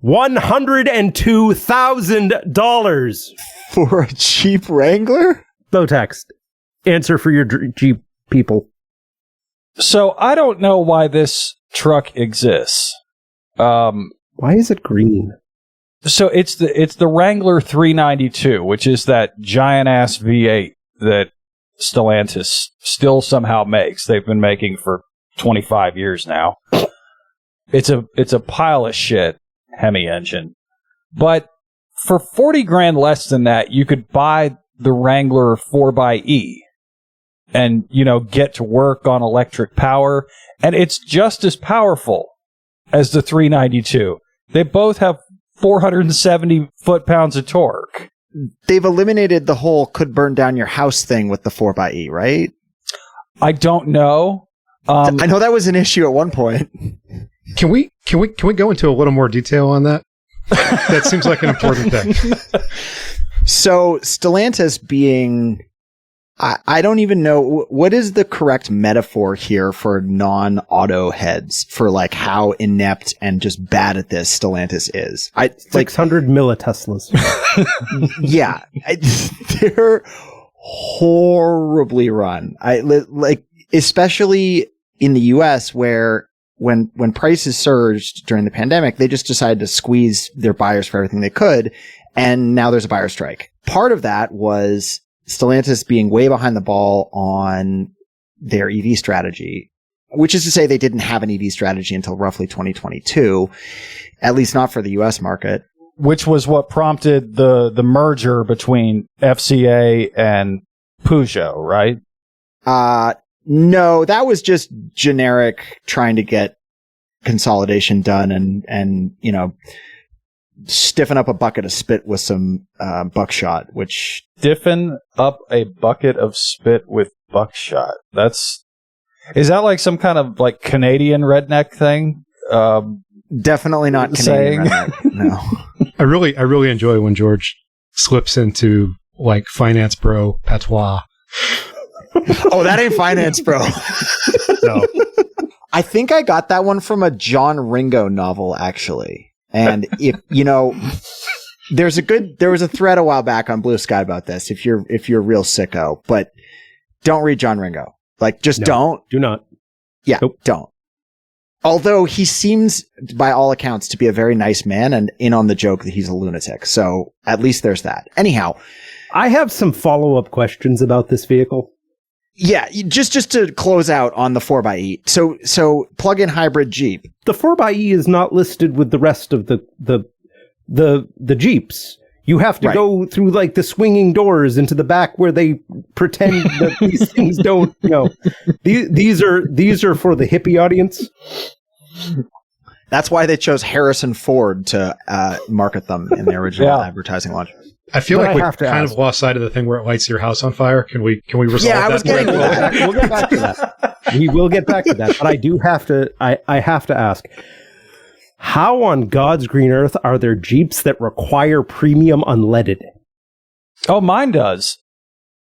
$102,000 for a Jeep Wrangler? Low text. Answer for your Jeep people. So I don't know why this truck exists. Why is it green? So it's the Wrangler 392, which is that giant ass V8 that Stellantis still somehow makes. They've been making for 25 years now. It's a pile of shit Hemi engine. But for 40 grand less than that, you could buy the Wrangler 4xe and, get to work on electric power. And it's just as powerful as the 392. They both have 470 foot-pounds of torque. They've eliminated the whole could burn down your house thing with the 4xe, right? I don't know. I know that was an issue at one point. Can we go into a little more detail on that? That seems like an important thing. So Stellantis being, I don't even know, what is the correct metaphor here for non-auto heads for like how inept and just bad at this Stellantis is? 600 milliteslas. Yeah. They're horribly run. Especially in the US where when prices surged during the pandemic, they just decided to squeeze their buyers for everything they could. And now there's a buyer strike. Part of that was Stellantis being way behind the ball on their EV strategy, which is to say they didn't have an EV strategy until roughly 2022, at least not for the US market. Which was what prompted the merger between FCA and Peugeot, right? No, that was just generic trying to get consolidation done and stiffen up a bucket of spit with some buckshot, which... Stiffen up a bucket of spit with buckshot. Is that like some kind of like Canadian redneck thing? Definitely not Canadian redneck, no. I really enjoy when George slips into like finance bro patois. Oh, that ain't finance, bro. No. I think I got that one from a John Ringo novel, actually. And if, there was a thread a while back on Blue Sky about this, if you're a real sicko, but don't read John Ringo. Like, just don't. Do not. Yeah, Nope. Don't. Although he seems, by all accounts, to be a very nice man and in on the joke that he's a lunatic. So at least there's that. Anyhow. I have some follow-up questions about this vehicle. Yeah, just to close out on the 4xe. So plug-in hybrid Jeep. The 4xe is not listed with the rest of the Jeeps. You have to go through like the swinging doors into the back where they pretend that these things don't. These are for the hippie audience. That's why they chose Harrison Ford to market them in the original advertising launch. I feel like we kind of lost sight of the thing where it lights your house on fire. Can we resolve that? Yeah, I was getting to that. We'll get back to that. We will get back to that. But I do have to. I have to ask. How on God's green earth are there Jeeps that require premium unleaded? Oh, mine does.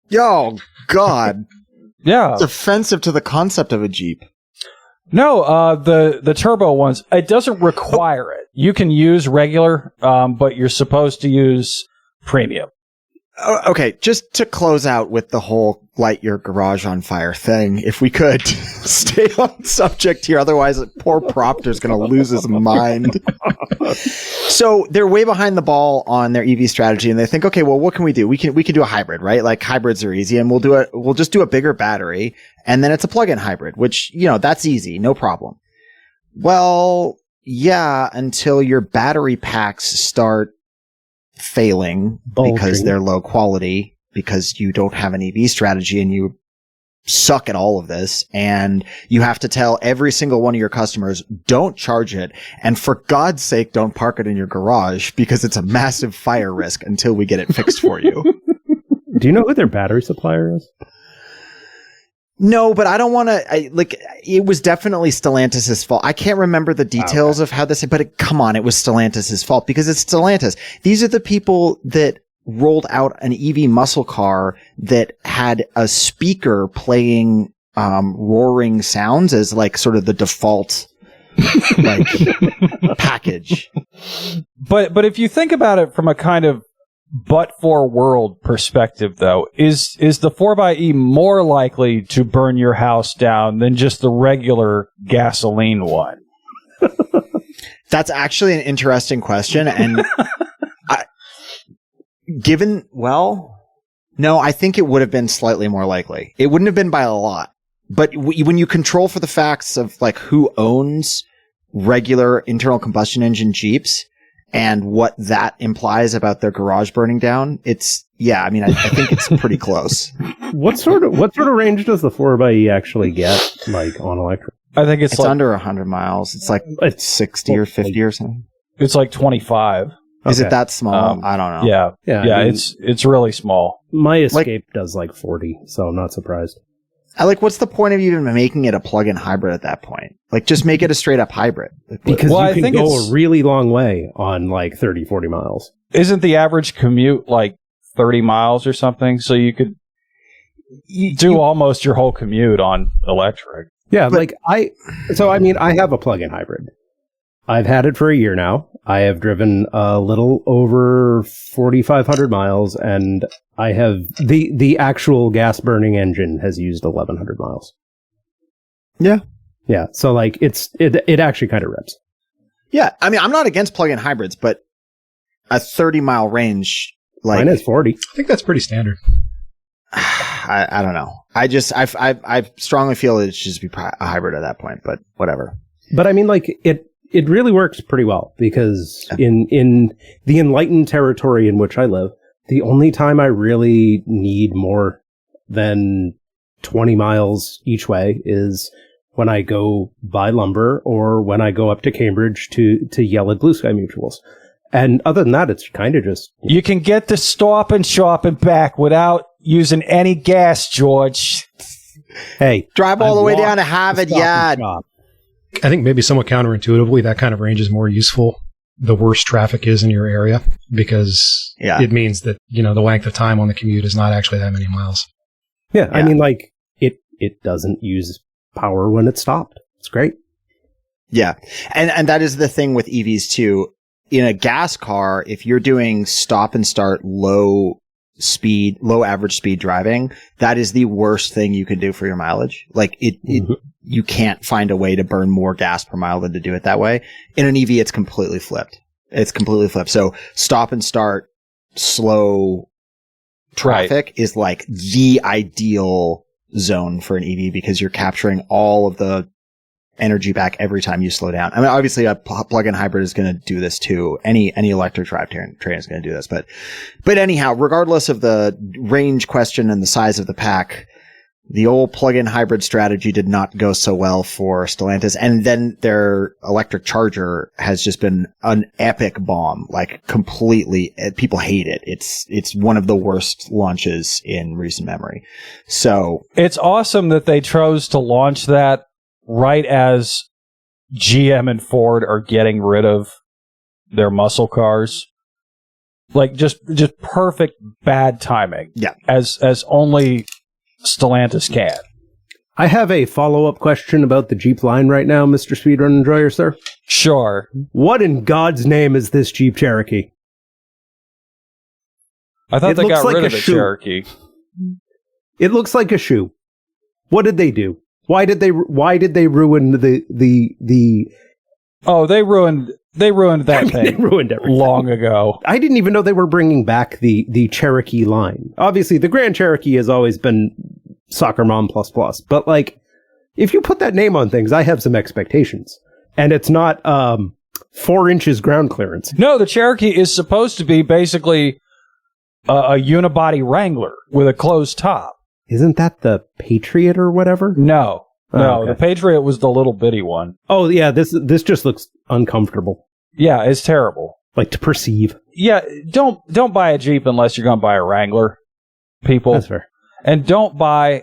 Yo, God. Yeah. It's offensive to the concept of a Jeep. No, the turbo ones, it doesn't require it. You can use regular, but you're supposed to use premium. Okay, just to close out with the whole light your garage on fire thing, if we could stay on subject here, otherwise poor Proctor's going to lose his mind. So they're way behind the ball on their EV strategy, and they think, okay, well, what can we do? We can do a hybrid, right? Like hybrids are easy, and we'll just do a bigger battery, and then it's a plug-in hybrid, which, that's easy, no problem. Well, yeah, until your battery packs start failing because they're low quality, because you don't have an EV strategy and you suck at all of this, and you have to tell every single one of your customers, don't charge it, and for God's sake, don't park it in your garage because it's a massive fire risk until we get it fixed for you. Do you know who their battery supplier is? No, but I don't want to, it was definitely Stellantis' fault. I can't remember the details of how this, but come on, it was Stellantis' fault because it's Stellantis. These are the people that rolled out an EV muscle car that had a speaker playing, roaring sounds as like sort of the default, like package. But if you think about it from a kind of but-for world perspective, though, is the 4xe more likely to burn your house down than just the regular gasoline one? That's actually an interesting question. And no, I think it would have been slightly more likely. It wouldn't have been by a lot. But when you control for the facts of like who owns regular internal combustion engine Jeeps and what that implies about their garage burning down, I think it's pretty close. What sort of range does the 4xe actually get, like, on electric? I think it's like, under 100 miles. It's like 60 or 50 or something. It's like 25. Is it that small? I don't know. Yeah. I mean, it's really small. My Escape does like 40, so I'm not surprised. What's the point of even making it a plug-in hybrid at that point? Like, just make it a straight-up hybrid. Because you can go a really long way on like 30, 40 miles. Isn't the average commute like 30 miles or something? So you could do almost your whole commute on electric. Yeah, I have a plug-in hybrid. I've had it for a year now. I have driven a little over 4,500 miles, and I have the actual gas-burning engine has used 1,100 miles. Yeah. So like it actually kind of rips. Yeah, I mean, I'm not against plug-in hybrids, but a 30-mile range, like mine is 40. I think that's pretty standard. I don't know. I strongly feel it should just be a hybrid at that point, but whatever. But I mean, like it really works pretty well because in the enlightened territory in which I live, the only time I really need more than 20 miles each way is when I go buy lumber or when I go up to Cambridge to yell at Blue Sky Mutuals. And other than that, it's kind of just... You can get to Stop and Shop and back without using any gas, George. Hey. Drive all the way down to Harvard Yard. I think maybe somewhat counterintuitively, that kind of range is more useful the worse traffic is in your area, because it means that, the length of time on the commute is not actually that many miles. Yeah. I mean, like, it doesn't use power when it's stopped. It's great. Yeah. And that is the thing with EVs too. In a gas car, if you're doing stop and start low average speed driving, that is the worst thing you can do for your mileage. Like you can't find a way to burn more gas per mile than to do it that way. In an EV, it's completely flipped. So stop and start slow traffic is like the ideal zone for an EV because you're capturing all of the energy back every time you slow down. I mean, obviously a plug-in hybrid is going to do this too. Any electric drivetrain is going to do this, but anyhow, regardless of the range question and the size of the pack, the old plug-in hybrid strategy did not go so well for Stellantis. And then their electric charger has just been an epic bomb, like completely, people hate it. It's one of the worst launches in recent memory. So it's awesome that they chose to launch that right as GM and Ford are getting rid of their muscle cars. Like just perfect bad timing. Yeah. As only Stellantis can. I have a follow-up question about the Jeep line right now, Mr. Speedrun Enjoyer, sir. Sure. What in God's name is this Jeep Cherokee? I thought they got rid of the Cherokee. It looks like a shoe. What did they do? Why did they ruin the Oh, they ruined that thing. They ruined everything long ago. I didn't even know they were bringing back the Cherokee line. Obviously, the Grand Cherokee has always been Soccer Mom ++, but like, if you put that name on things, I have some expectations, and it's not 4 inches ground clearance. No, the Cherokee is supposed to be basically a unibody Wrangler with a closed top. Isn't that the Patriot or whatever? No. Okay. The Patriot was the little bitty one. Oh yeah, this just looks uncomfortable. Yeah, it's terrible. Like to perceive. Yeah, don't buy a Jeep unless you're going to buy a Wrangler, people. That's fair. And don't buy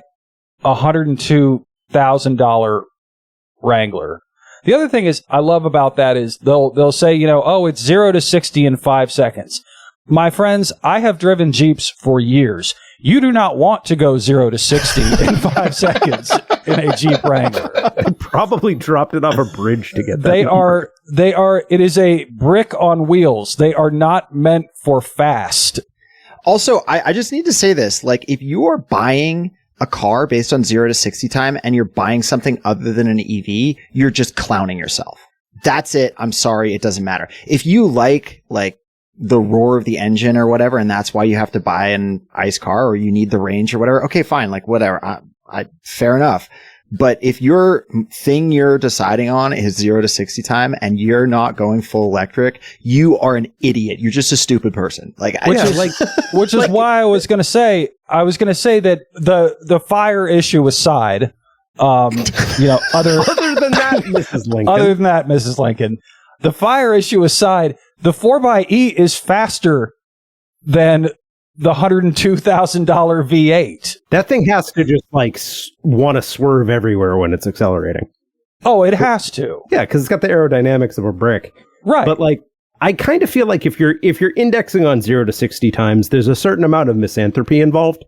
a $102,000 Wrangler. The other thing is I love about that is they'll say, it's 0 to 60 in 5 seconds. My friends, I have driven Jeeps for years. You do not want to go 0 to 60 in 5 seconds. in a Jeep Wrangler. I probably dropped it off a bridge to get that. They are, it is a brick on wheels. They are not meant for fast. Also, I just need to say this. Like, if you are buying a car based on 0 to 60 time and you're buying something other than an EV, you're just clowning yourself. That's it. I'm sorry. It doesn't matter. If you like the roar of the engine or whatever, and that's why you have to buy an ICE car or you need the range or whatever, okay, fine. Like, whatever. I fair enough. But if your thing you're deciding on is 0 to 60 time and you're not going full electric, you are an idiot. You're just a stupid person. Which is why I was going to say that the fire issue aside, other than that, Mrs. Lincoln, the fire issue aside, the 4xe is faster than the $102,000 V8. That thing has to just want to swerve everywhere when it's accelerating. Oh, it has to. Yeah, because it's got the aerodynamics of a brick. Right. But I kind of feel like if you're indexing on 0 to 60 times, there's a certain amount of misanthropy involved.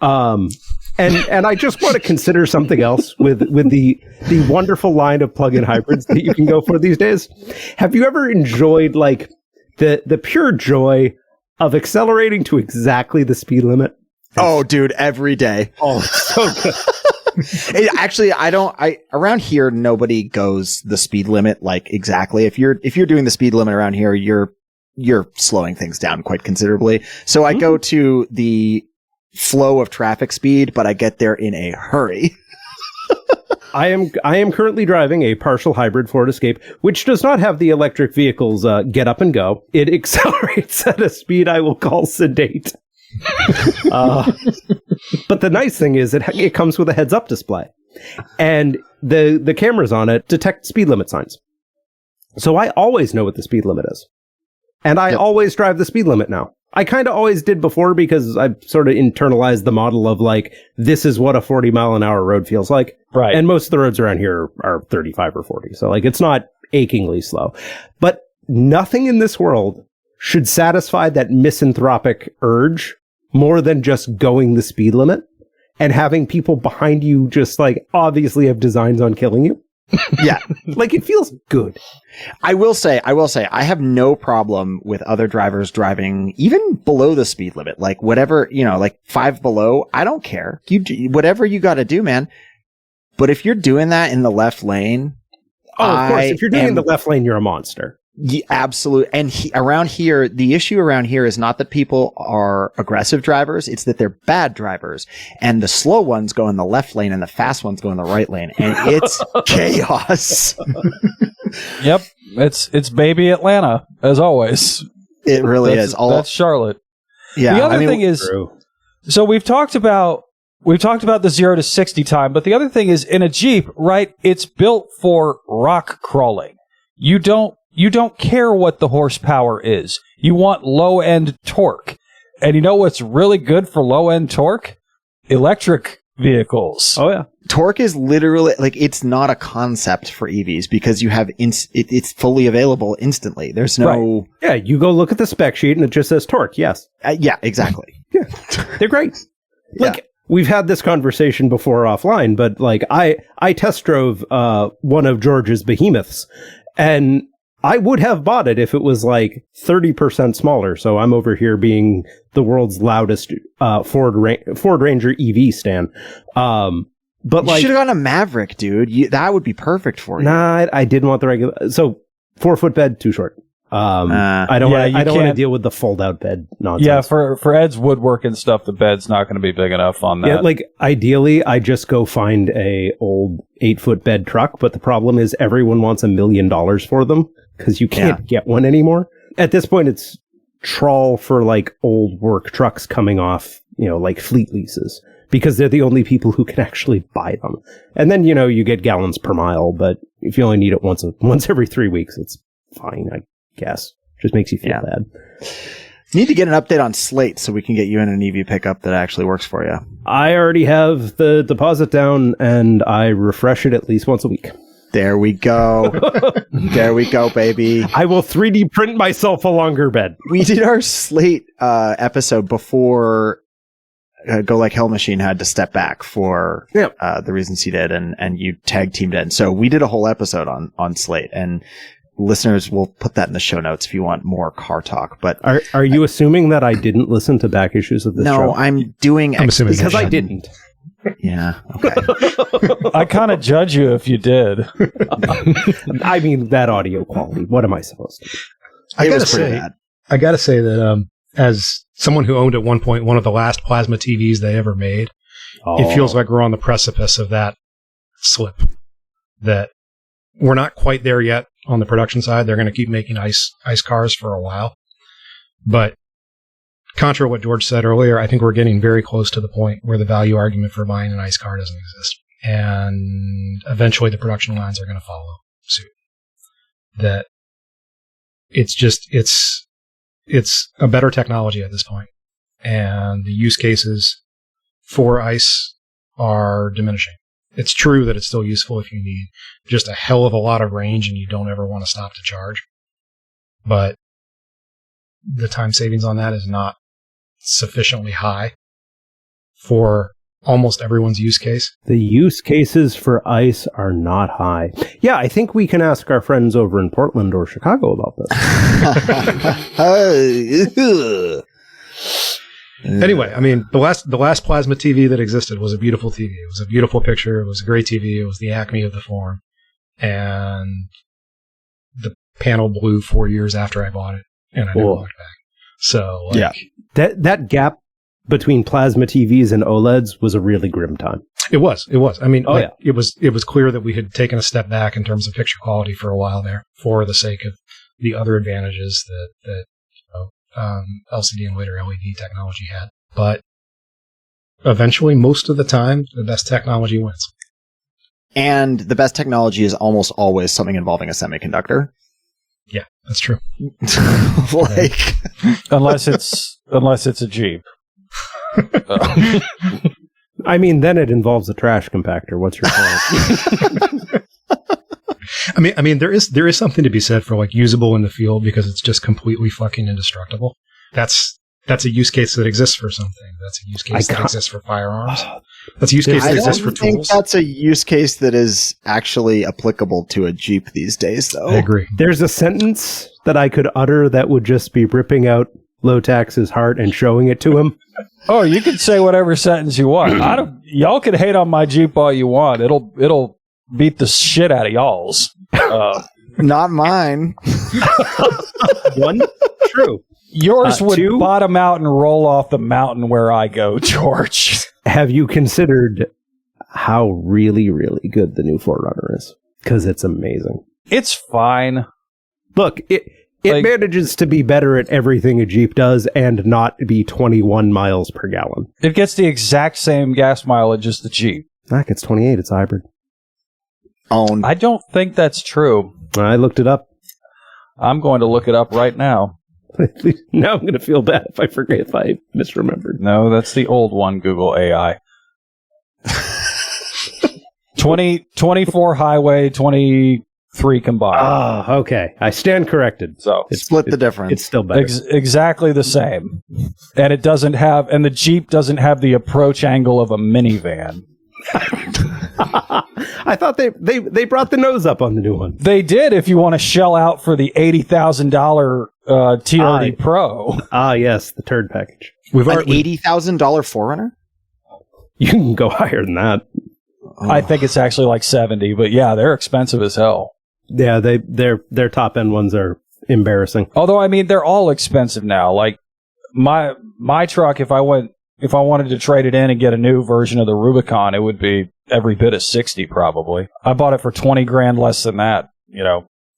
And I just want to consider something else with the wonderful line of plug-in hybrids that you can go for these days. Have you ever enjoyed the pure joy of accelerating to exactly the speed limit? Oh, dude, every day. Oh, so good. Actually, around here, nobody goes the speed limit exactly. If you're doing the speed limit around here, you're slowing things down quite considerably. So I go to the flow of traffic speed, but I get there in a hurry. I am currently driving a partial hybrid Ford Escape, which does not have the electric vehicle's get up and go. It accelerates at a speed I will call sedate. But the nice thing is it comes with a heads-up display, and the cameras on it detect speed limit signs. So I always know what the speed limit is, and I always drive the speed limit now. I kind of always did before because I've sort of internalized the model of this is what a 40 mile an hour road feels like. Right. And most of the roads around here are 35 or 40. So it's not achingly slow, but nothing in this world should satisfy that misanthropic urge more than just going the speed limit and having people behind you just obviously have designs on killing you. Yeah. It feels good. I will say, I have no problem with other drivers driving even below the speed limit. Whatever, 5 below, I don't care. Whatever you got to do, man. But if you're doing that in the left lane. Oh, of course. If you're doing it in the left lane, you're a monster. Yeah, absolutely. And around here, the issue around here is not that people are aggressive drivers. It's that they're bad drivers. And the slow ones go in the left lane and the fast ones go in the right lane. And it's chaos. Yep. It's baby Atlanta, as always. It really is. That's Charlotte. Yeah. The other thing is, so we've talked about the 0 to 60 time, but the other thing is in a Jeep, right? It's built for rock crawling. You don't care what the horsepower is. You want low-end torque. And you know what's really good for low-end torque? Electric vehicles. Oh, yeah. Torque is literally, it's not a concept for EVs because you have, it's fully available instantly. There's no... Right. Yeah, you go look at the spec sheet and it just says torque, yes. Yeah, exactly. Yeah, they're great. We've had this conversation before offline, but I test drove one of George's behemoths, and I would have bought it if it was 30% smaller. So I'm over here being the world's loudest Ford Ranger EV stan. But you should have gotten a Maverick, dude. That would be perfect for you. Nah, I didn't want the regular. So 4-foot bed, too short. I don't want to deal with the fold out bed nonsense. Yeah, for Ed's woodworking stuff, the bed's not going to be big enough on that. Yeah, ideally, I just go find a old 8-foot bed truck, but the problem is everyone wants $1 million for them because you can't get one anymore. At this point, it's trawl for old work trucks coming off, fleet leases because they're the only people who can actually buy them. And then, you get gallons per mile, but if you only need it once every 3 weeks, it's fine, I guess. Just makes you feel bad. Need to get an update on Slate so we can get you in an EV pickup that actually works for you. I already have the deposit down and I refresh it at least once a week. There we go. There we go, baby. I will 3D print myself a longer bed. We did our Slate episode before Go Like Hell Machine had to step back for the reasons he did, and you tag teamed in. So we did a whole episode on Slate, and listeners will put that in the show notes if you want more car talk. But are you assuming that I didn't listen to back issues of this show? No, I'm assuming because I didn't. Yeah. Okay. I kind of judge you if you did. I mean, that audio quality. What am I supposed to do? I gotta say that as someone who owned at one point one of the last plasma TVs they ever made, it feels like we're on the precipice of that slip. That we're not quite there yet on the production side. They're going to keep making ice cars for a while, but contra to what George said earlier, I think we're getting very close to the point where the value argument for buying an ice car doesn't exist, and eventually the production lines are going to follow suit. That it's a better technology at this point, and the use cases for ICE are diminishing. It's true that it's still useful if you need just a hell of a lot of range and you don't ever want to stop to charge, but the time savings on that is not sufficiently high for almost everyone's use case. The use cases for ICE are not high. Yeah, I think we can ask our friends over in Portland or Chicago about this. Anyway, I mean, the last plasma TV that existed was a beautiful TV. It was a beautiful picture. It was a great TV. It was the acme of the form. And the panel blew 4 years after I bought it, and I never looked back. So, that gap between plasma TVs and OLEDs was a really grim time. It was. I mean, it was clear that we had taken a step back in terms of picture quality for a while there, for the sake of the other advantages that LCD and later LED technology had. But eventually, most of the time, the best technology wins. And the best technology is almost always something involving a semiconductor. Yeah, that's true. Unless it's a Jeep. I mean, then it involves a trash compactor. What's your point? I mean, there is something to be said for like usable in the field because it's just completely fucking indestructible. That's a use case that exists for something. That's a use case that exists for firearms. That's a use case that exists for tools. I don't think that's a use case that is actually applicable to a Jeep these days, though. I agree. There's a sentence that I could utter that would just be ripping out Low Tax's heart and showing it to him. Oh, you can say whatever sentence you want. Y'all can hate on my Jeep all you want. It'll beat the shit out of y'all's. Not mine. One, true. Yours would bottom out and roll off the mountain where I go, George. Have you considered how really, really good the new 4Runner is? Because it's amazing. It's fine. Look, it manages to be better at everything a Jeep does and not be 21 miles per gallon. It gets the exact same gas mileage as the Jeep. It gets 28. It's hybrid. Owned. I don't think that's true. I looked it up. I'm going to look it up right now. Now I'm going to feel bad if I forget, if I misremembered. No, that's the old one, Google AI. 24 highway, 23 combined. Ah, okay. I stand corrected. So split the difference. It's still better. Exactly the same. And the Jeep doesn't have the approach angle of a minivan. I thought they brought the nose up on the new one. They did if you want to shell out for the $80,000 TRD Pro. Ah, yes, the turd package. An $80,000 4Runner? You can go higher than that. Oh. I think it's actually like 70, but yeah, they're expensive as hell. Yeah, their top end ones are embarrassing. Although, I mean, they're all expensive now. Like my truck, if I wanted to trade it in and get a new version of the Rubicon, it would be every bit of 60 probably. I bought it for 20 grand less than that,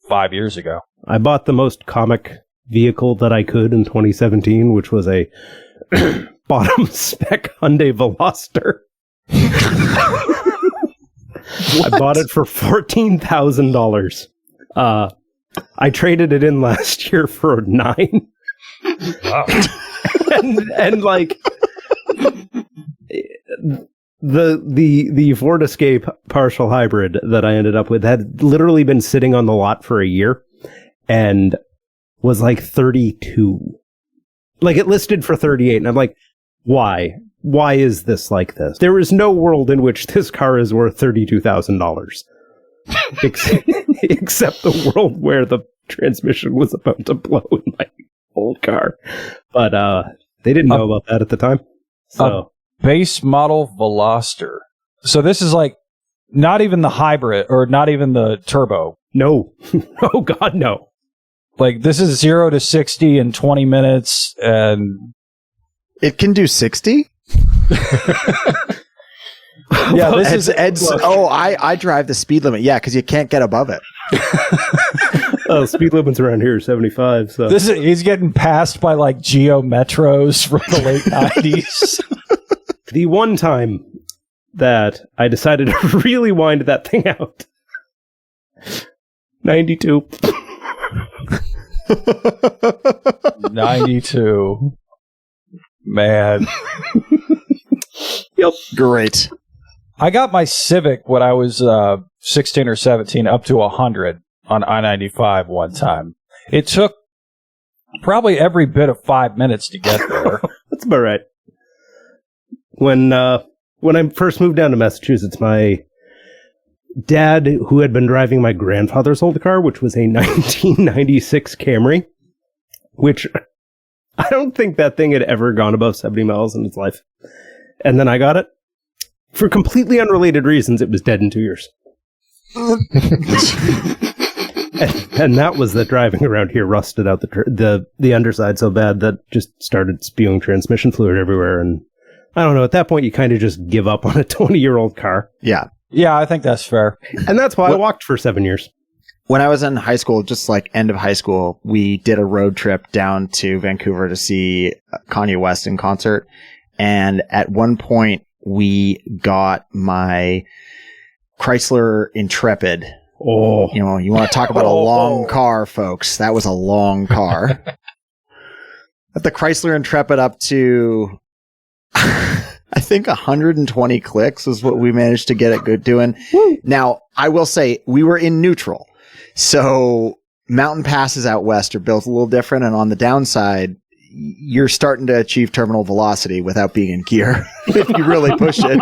5 years ago. I bought the most comic vehicle that I could in 2017, which was a bottom spec Hyundai Veloster. I bought it for $14,000. I traded it in last year for $9,000. Wow. and like the Ford Escape partial hybrid that I ended up with had literally been sitting on the lot for a year and was like 32. Like it listed for 38, and I'm like, why? why is this like this? There is no world in which this car is worth $32,000. Except the world where the transmission was about to blow in my old car. But they didn't know about that at the time. So base model Veloster. So this is like not even the hybrid or not even the turbo. No. Oh, God, no. Like, this is 0 to 60 in 20 minutes, and... It can do 60? Yeah, this is Ed's. Oh, I drive the speed limit. Yeah, because you can't get above it. Oh, speed limits around here are 75. So he's getting passed by like Geo Metros from the late 90s. The one time that I decided to really wind that thing out, 92. 92. Man. Yep. Great. I got my Civic when I was 16 or 17 up to 100 on I-95 one time. It took probably every bit of 5 minutes to get there. That's about right. When I first moved down to Massachusetts, my dad, who had been driving my grandfather's old car, which was a 1996 Camry, which I don't think that thing had ever gone above 70 miles in its life. And then I got it. For completely unrelated reasons, it was dead in 2 years. and that was that driving around here rusted out the underside so bad that just started spewing transmission fluid everywhere. And I don't know, at that point, you kind of just give up on a 20-year-old car. Yeah. Yeah, I think that's fair. And that's why I walked for 7 years. When I was in high school, just like end of high school, we did a road trip down to Vancouver to see Kanye West in concert. And at one point, we got my Chrysler Intrepid. Oh. You know, you want to talk about a long car, folks. That was a long car. But the Chrysler Intrepid up to, I think 120 clicks was what we managed to get it good doing. Woo. Now, I will say we were in neutral. So mountain passes out west are built a little different. And on the downside, you're starting to achieve terminal velocity without being in gear if you really push it.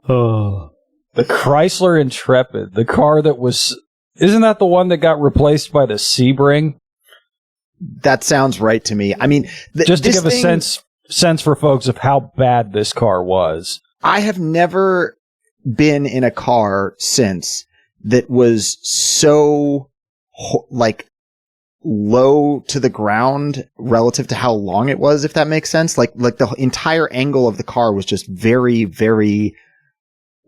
Oh. The Chrysler Intrepid, the car that was... Isn't that the one that got replaced by the Sebring? That sounds right to me. I mean... Just to give a sense for folks of how bad this car was. I have never been in a car since that was so, like, low to the ground relative to how long it was, if that makes sense. Like the entire angle of the car was just very, very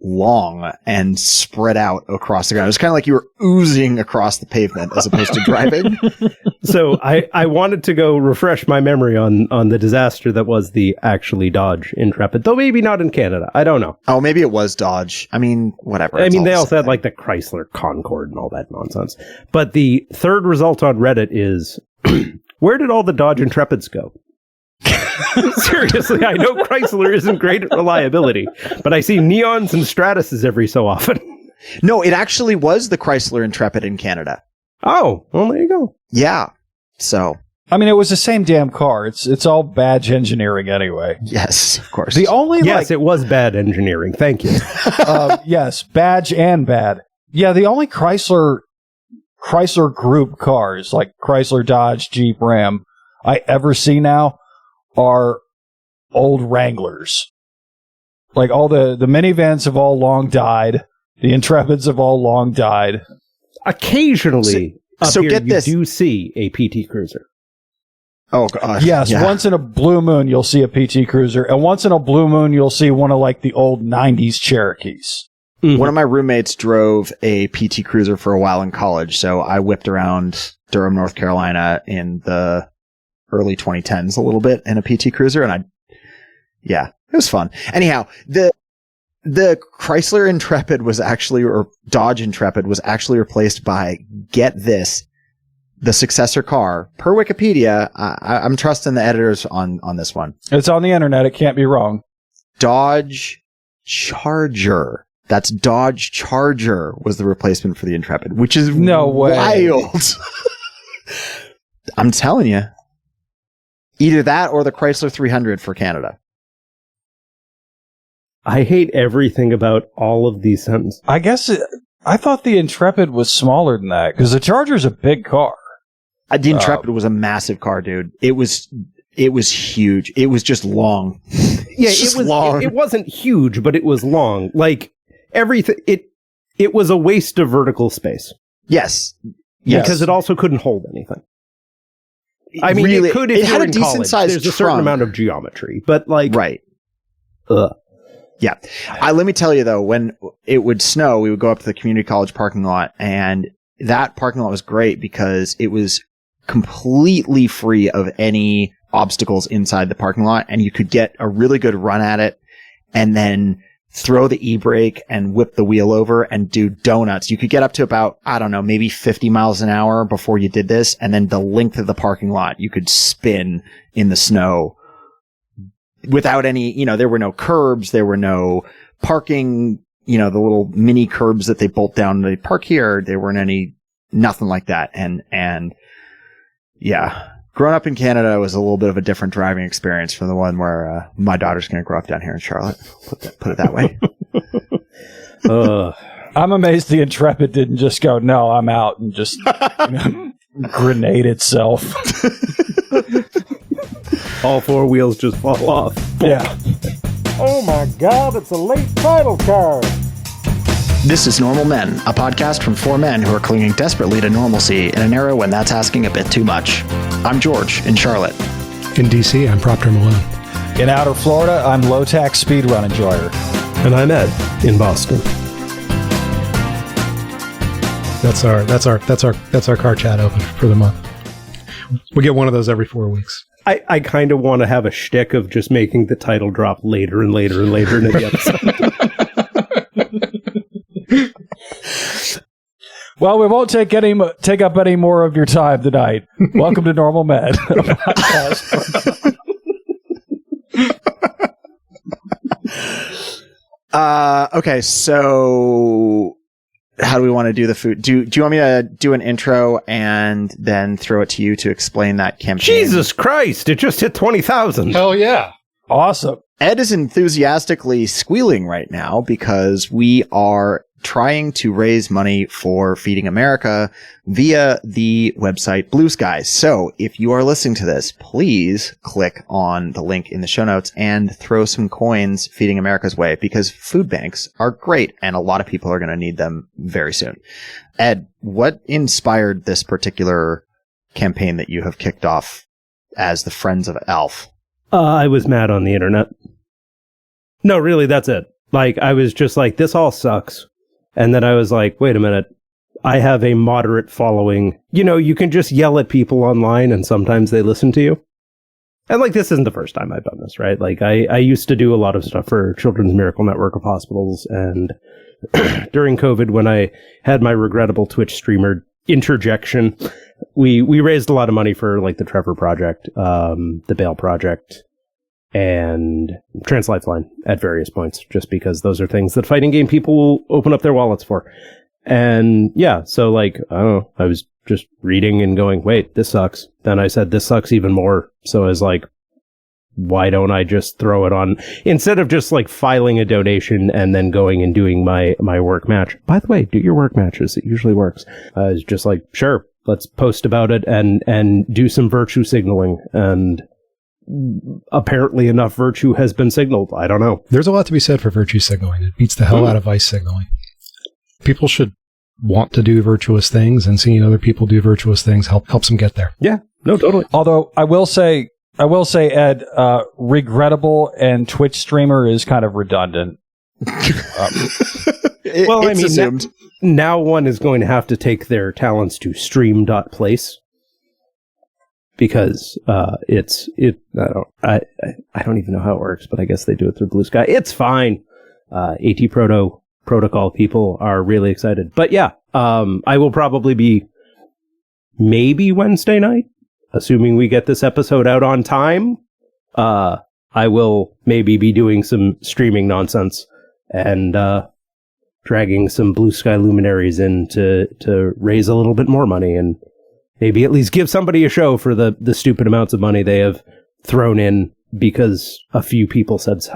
long and spread out across the ground. It was kind of like you were oozing across the pavement as opposed to driving. So I wanted to go refresh my memory on the disaster that was the actually Dodge Intrepid, though maybe not in Canada. I don't know. Oh, maybe it was Dodge. I mean, whatever. I mean, they also had like the Chrysler Concorde and all that nonsense. But the third result on Reddit is, where did all the Dodge Intrepids go? Seriously, I know Chrysler isn't great at reliability, but I see Neons and Stratuses every so often. No, it actually was the Chrysler Intrepid in Canada. Oh, well, there you go. Yeah. So. I mean, it was the same damn car. It's all badge engineering anyway. Yes, of course. The only yes, it was bad engineering. Thank you. Yes, badge and bad. Yeah, the only Chrysler group cars like Chrysler, Dodge, Jeep, Ram I ever see now are old Wranglers. Like all the minivans have all long died. The Intrepids have all long died. Occasionally, so here, get this. You do see a PT Cruiser. Oh, gosh. Yes, yeah. Once in a blue moon, you'll see a PT Cruiser. And once in a blue moon, you'll see one of like the old 90s Cherokees. Mm-hmm. One of my roommates drove a PT Cruiser for a while in college. So I whipped around Durham, North Carolina in the early 2010s a little bit in a PT Cruiser. And it was fun. Anyhow, the Chrysler Intrepid was actually, or Dodge Intrepid was actually replaced by, get this, the successor car. Per Wikipedia, I'm trusting the editors on this one. It's on the internet. It can't be wrong. Dodge Charger. That's Dodge Charger was the replacement for the Intrepid, which is no way. Wild. I'm telling you. Either that or the Chrysler 300 for Canada. I hate everything about all of these sentences. I guess I thought the Intrepid was smaller than that because the Charger's a big car. The Intrepid was a massive car, dude. It was huge. It was just long. Yeah, it was long. It wasn't huge, but it was long. Like everything, it was a waste of vertical space. Yes. Because it also couldn't hold anything. I mean, really, it could if it had you're a in decent college. sized There's a certain amount of geometry, but like, right. Ugh. Yeah. Let me tell you though, when it would snow, we would go up to the community college parking lot, and that parking lot was great because it was completely free of any obstacles inside the parking lot, and you could get a really good run at it and then throw the e-brake and whip the wheel over and do donuts. You could get up to about, I don't know, maybe 50 miles an hour before you did this, and then the length of the parking lot you could spin in the snow without any, there were no curbs, there were no parking, the little mini curbs that they bolt down the park here, there weren't any, nothing like that. And yeah, growing up in Canada was a little bit of a different driving experience from the one where my daughter's going to grow up down here in Charlotte. Put it that way. I'm amazed the Intrepid didn't just go, no, I'm out, and just grenade itself. All four wheels just fall off. Yeah. Oh my God, it's a late title card. This is Normal Men, a podcast from four men who are clinging desperately to normalcy in an era when that's asking a bit too much. I'm George in Charlotte. In DC, I'm Proctor Malone. In outer Florida, I'm low-tax speedrun enjoyer. And I'm Ed in Boston. That's our car chat open for the month. We get one of those every 4 weeks. I kind of want to have a shtick of just making the title drop later and later and later in the episode. Well, we won't take up any more of your time tonight. Welcome to Normal Men. Okay, so how do we want to do the food? Do you want me to do an intro and then throw it to you to explain that campaign? Jesus Christ, it just hit 20,000. Hell yeah. Awesome. Ed is enthusiastically squealing right now because we are trying to raise money for Feeding America via the website Blue Skies. So if you are listening to this, please click on the link in the show notes and throw some coins Feeding America's way, because food banks are great and a lot of people are going to need them very soon. Ed, what inspired this particular campaign that you have kicked off as the Friends of Alf? I was mad on the internet. No, really, that's it. Like, I was just like, this all sucks. And then I was like, wait a minute, I have a moderate following. You can just yell at people online and sometimes they listen to you. And like, this isn't the first time I've done this, right? Like, I used to do a lot of stuff for Children's Miracle Network of Hospitals. And during COVID, when I had my regrettable Twitch streamer interjection, we raised a lot of money for like the Trevor Project, the Bail Project, and Trans Lifeline at various points, just because those are things that fighting game people will open up their wallets for. And yeah, so like, I don't know, I was just reading and going, wait, this sucks. Then I said, this sucks even more. So I was like, why don't I just throw it on, instead of just like filing a donation and then going and doing my work match. By the way, do your work matches. It usually works. I was just like, sure, let's post about it and do some virtue signaling. And apparently enough virtue has been signaled. I don't know. There's a lot to be said for virtue signaling. It beats the hell out of vice signaling. People should want to do virtuous things, and seeing other people do virtuous things helps them get there. Yeah, no, totally. Although I will say, Ed, regrettable and Twitch streamer is kind of redundant. Well, I mean, assumed. Now one is going to have to take their talents to stream.place. Because I don't even know how it works, but I guess they do it through Blue Sky. It's fine. AT Protocol people are really excited. But yeah, I will probably be maybe Wednesday night, assuming we get this episode out on time. I will maybe be doing some streaming nonsense and dragging some Blue Sky luminaries in to raise a little bit more money and maybe at least give somebody a show for the stupid amounts of money they have thrown in because a few people said so.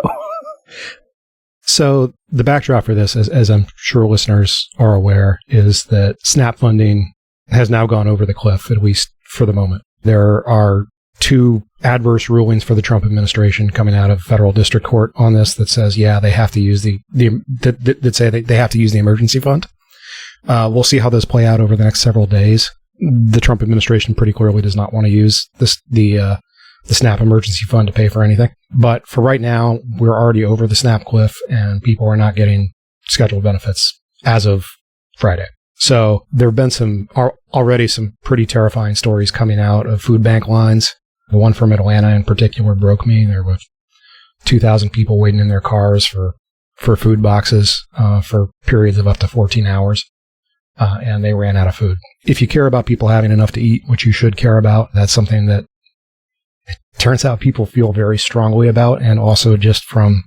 So the backdrop for this, as I'm sure listeners are aware, is that SNAP funding has now gone over the cliff, at least for the moment. There are 2 adverse rulings for the Trump administration coming out of federal district court on this that says, they have to use that say they have to use the emergency fund. We'll see how those play out over the next several days. The Trump administration pretty clearly does not want to use the SNAP emergency fund to pay for anything. But for right now, we're already over the SNAP cliff, and people are not getting scheduled benefits as of Friday. So there have been already some pretty terrifying stories coming out of food bank lines. The one from Atlanta in particular broke me. There were 2,000 people waiting in their cars for food boxes for periods of up to 14 hours. And they ran out of food. If you care about people having enough to eat, which you should care about, that's something that it turns out people feel very strongly about. And also just from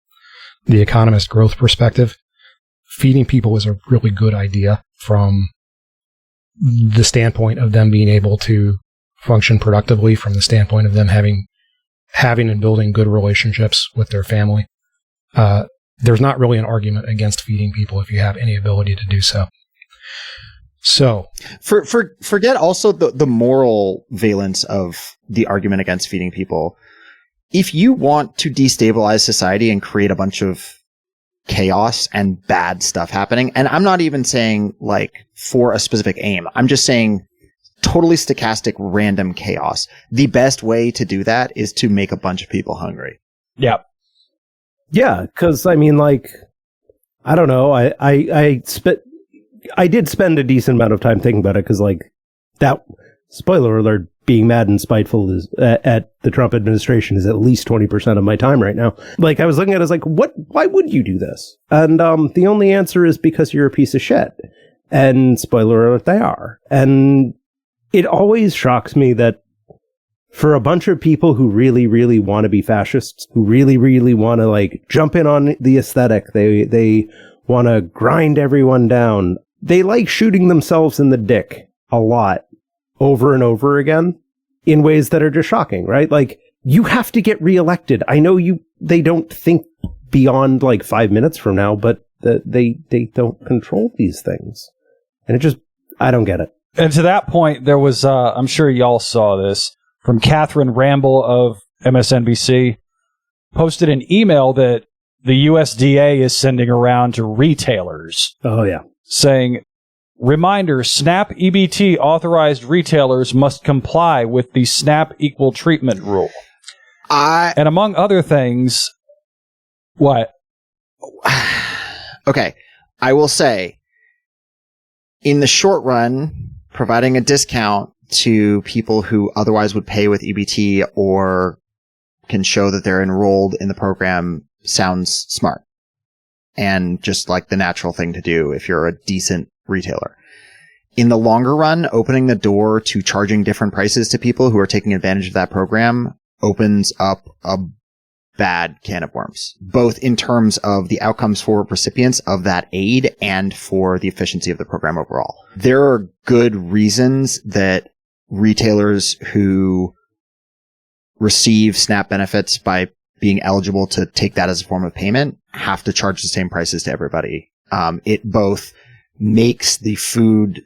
the economist growth perspective, feeding people is a really good idea from the standpoint of them being able to function productively, from the standpoint of them having and building good relationships with their family. There's not really an argument against feeding people if you have any ability to do so. So forget also the moral valence of the argument against feeding people. If you want to destabilize society and create a bunch of chaos and bad stuff happening, and I'm not even saying like for a specific aim, I'm just saying totally stochastic random chaos. The best way to do that is to make a bunch of people hungry. Yeah. Yeah, because I mean, like, I don't know. I did spend a decent amount of time thinking about it because, like, that, spoiler alert, being mad and spiteful is, at the Trump administration is at least 20% of my time right now. Like, I was looking at it, I was like, why would you do this? And the only answer is because you're a piece of shit. And spoiler alert, they are. And it always shocks me that for a bunch of people who really, really want to be fascists, who really, really want to, like, jump in on the aesthetic, they want to grind everyone down, they like shooting themselves in the dick a lot over and over again in ways that are just shocking, right? Like, you have to get reelected. I know they don't think beyond like 5 minutes from now, but they don't control these things. And I don't get it. And to that point, there was, I'm sure y'all saw this, from Catherine Ramble of MSNBC, posted an email that the USDA is sending around to retailers. Oh, yeah. Saying, reminder, SNAP EBT authorized retailers must comply with the SNAP equal treatment rule. And among other things, what? Okay. I will say, in the short run, providing a discount to people who otherwise would pay with EBT or can show that they're enrolled in the program sounds smart and just like the natural thing to do if you're a decent retailer. In the longer run, opening the door to charging different prices to people who are taking advantage of that program opens up a bad can of worms, both in terms of the outcomes for recipients of that aid and for the efficiency of the program overall. There are good reasons that retailers who receive SNAP benefits by being eligible to take that as a form of payment have to charge the same prices to everybody. It both makes the food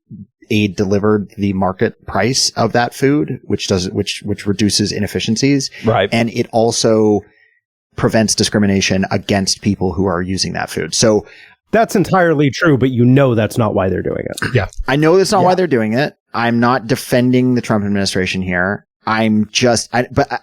aid delivered the market price of that food, which reduces inefficiencies. Right. And it also prevents discrimination against people who are using that food. So that's entirely true, but you know that's not why they're doing it. Yeah. I know that's not why they're doing it. I'm not defending the Trump administration here. I'm just,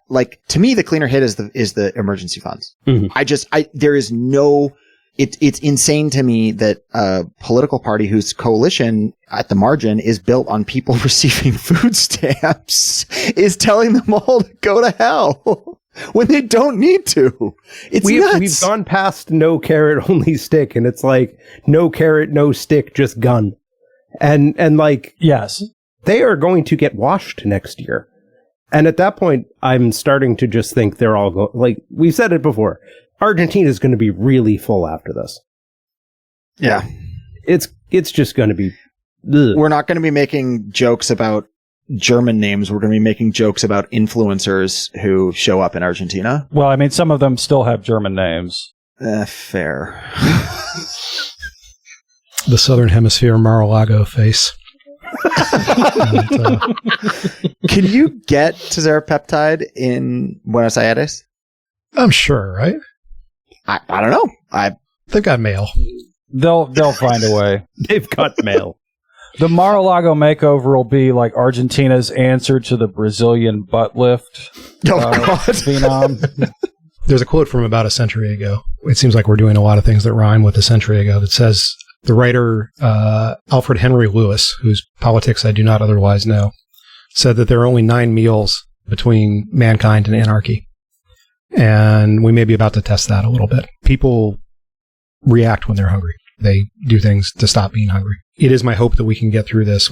like, to me, the cleaner hit is the emergency funds. Mm-hmm. There is no, it's insane to me that a political party whose coalition at the margin is built on people receiving food stamps is telling them all to go to hell when they don't need to. It's nuts. We've gone past no carrot, only stick. And it's like no carrot, no stick, just gun. And like, yes, they are going to get washed next year. And at that point, I'm starting to just think they're all going, like we've said it before, Argentina is going to be really full after this. Yeah. It's just going to be, ugh. We're not going to be making jokes about German names, we're going to be making jokes about influencers who show up in Argentina. Well, I mean, some of them still have German names. Fair. The Southern Hemisphere Mar-a-Lago face. And, Can you get terzerapeptide in Buenos Aires? I'm sure, right? I don't know. They've got mail. They'll find a way. They've got mail. The Mar-a-Lago makeover will be like Argentina's answer to the Brazilian butt lift God. phenom. There's a quote from about a century ago. It seems like we're doing a lot of things that rhyme with a century ago that says, the writer Alfred Henry Lewis, whose politics I do not otherwise know, said that there are only 9 meals between mankind and anarchy. And we may be about to test that a little bit. People react when they're hungry. They do things to stop being hungry. It is my hope that we can get through this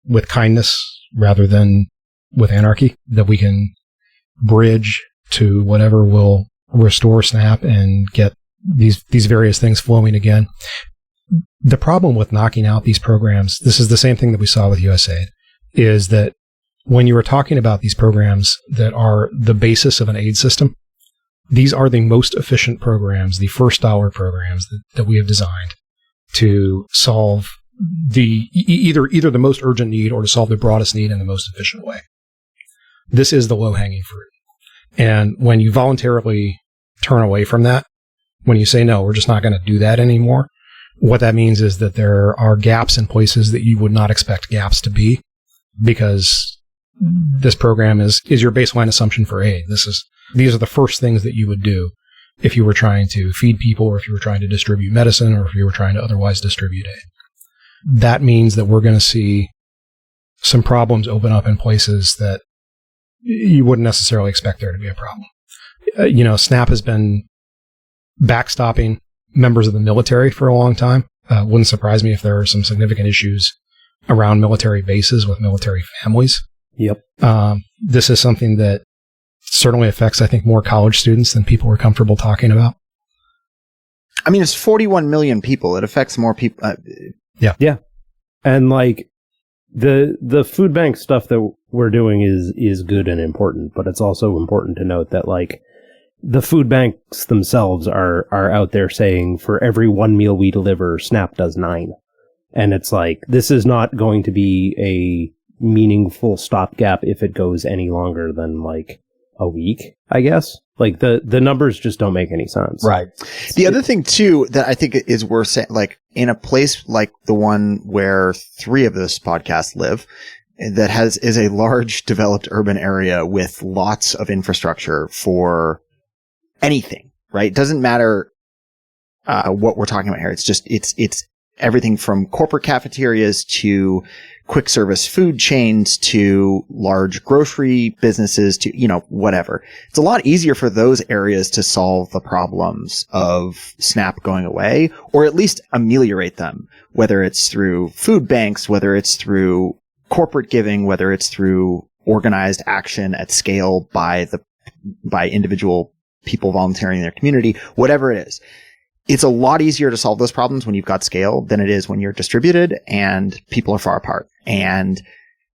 with kindness rather than with anarchy, that we can bridge to whatever will restore SNAP and get these various things flowing again. The problem with knocking out these programs, this is the same thing that we saw with USAID, is that when you are talking about these programs that are the basis of an aid system, these are the most efficient programs, the first dollar programs that we have designed to solve the either the most urgent need or to solve the broadest need in the most efficient way. This is the low-hanging fruit. And when you voluntarily turn away from that, when you say, no, we're just not going to do that anymore, what that means is that there are gaps in places that you would not expect gaps to be, because this program is your baseline assumption for aid. These are the first things that you would do if you were trying to feed people, or if you were trying to distribute medicine, or if you were trying to otherwise distribute aid. That means that we're going to see some problems open up in places that you wouldn't necessarily expect there to be a problem. SNAP has been backstopping members of the military for a long time. Wouldn't surprise me if there are some significant issues around military bases with military families. Yep. This is something that certainly affects, I think, more college students than people are comfortable talking about. I mean, it's 41 million people. It affects more people. Yeah. And like the food bank stuff that we're doing is good and important, but it's also important to note that like the food banks themselves are out there saying for every 1 meal we deliver, SNAP does 9. And it's like, this is not going to be a meaningful stopgap if it goes any longer than like a week, I guess. Like the numbers just don't make any sense. Right. The other thing too that I think is worth saying, like in a place like the one where 3 of this podcast live, that is a large developed urban area with lots of infrastructure for anything, right? It doesn't matter what we're talking about here. It's just it's everything from corporate cafeterias to quick service food chains to large grocery businesses to, whatever. It's a lot easier for those areas to solve the problems of SNAP going away, or at least ameliorate them, whether it's through food banks, whether it's through corporate giving, whether it's through organized action at scale by individual people volunteering in their community, whatever it is. It's a lot easier to solve those problems when you've got scale than it is when you're distributed and people are far apart. And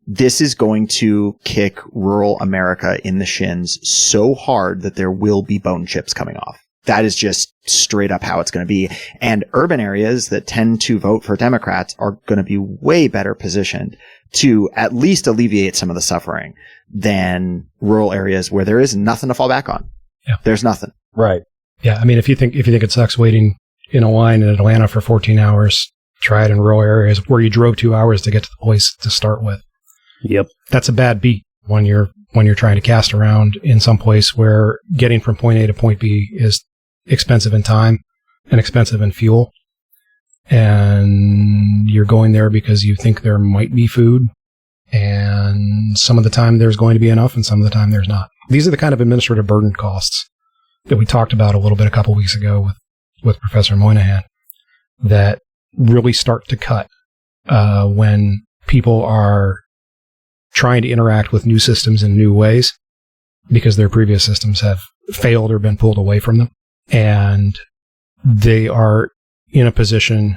this is going to kick rural America in the shins so hard that there will be bone chips coming off. That is just straight up how it's going to be. And urban areas that tend to vote for Democrats are going to be way better positioned to at least alleviate some of the suffering than rural areas where there is nothing to fall back on. Yeah. There's nothing. Right. Yeah, I mean, if you think it sucks waiting in a line in Atlanta for 14 hours, try it in rural areas where you drove 2 hours to get to the place to start with. Yep. That's a bad beat when you're trying to cast around in some place where getting from point A to point B is expensive in time and expensive in fuel. And you're going there because you think there might be food, and some of the time there's going to be enough and some of the time there's not. These are the kind of administrative burden costs that we talked about a little bit a couple weeks ago with Professor Moynihan that really start to cut when people are trying to interact with new systems in new ways because their previous systems have failed or been pulled away from them. And they are in a position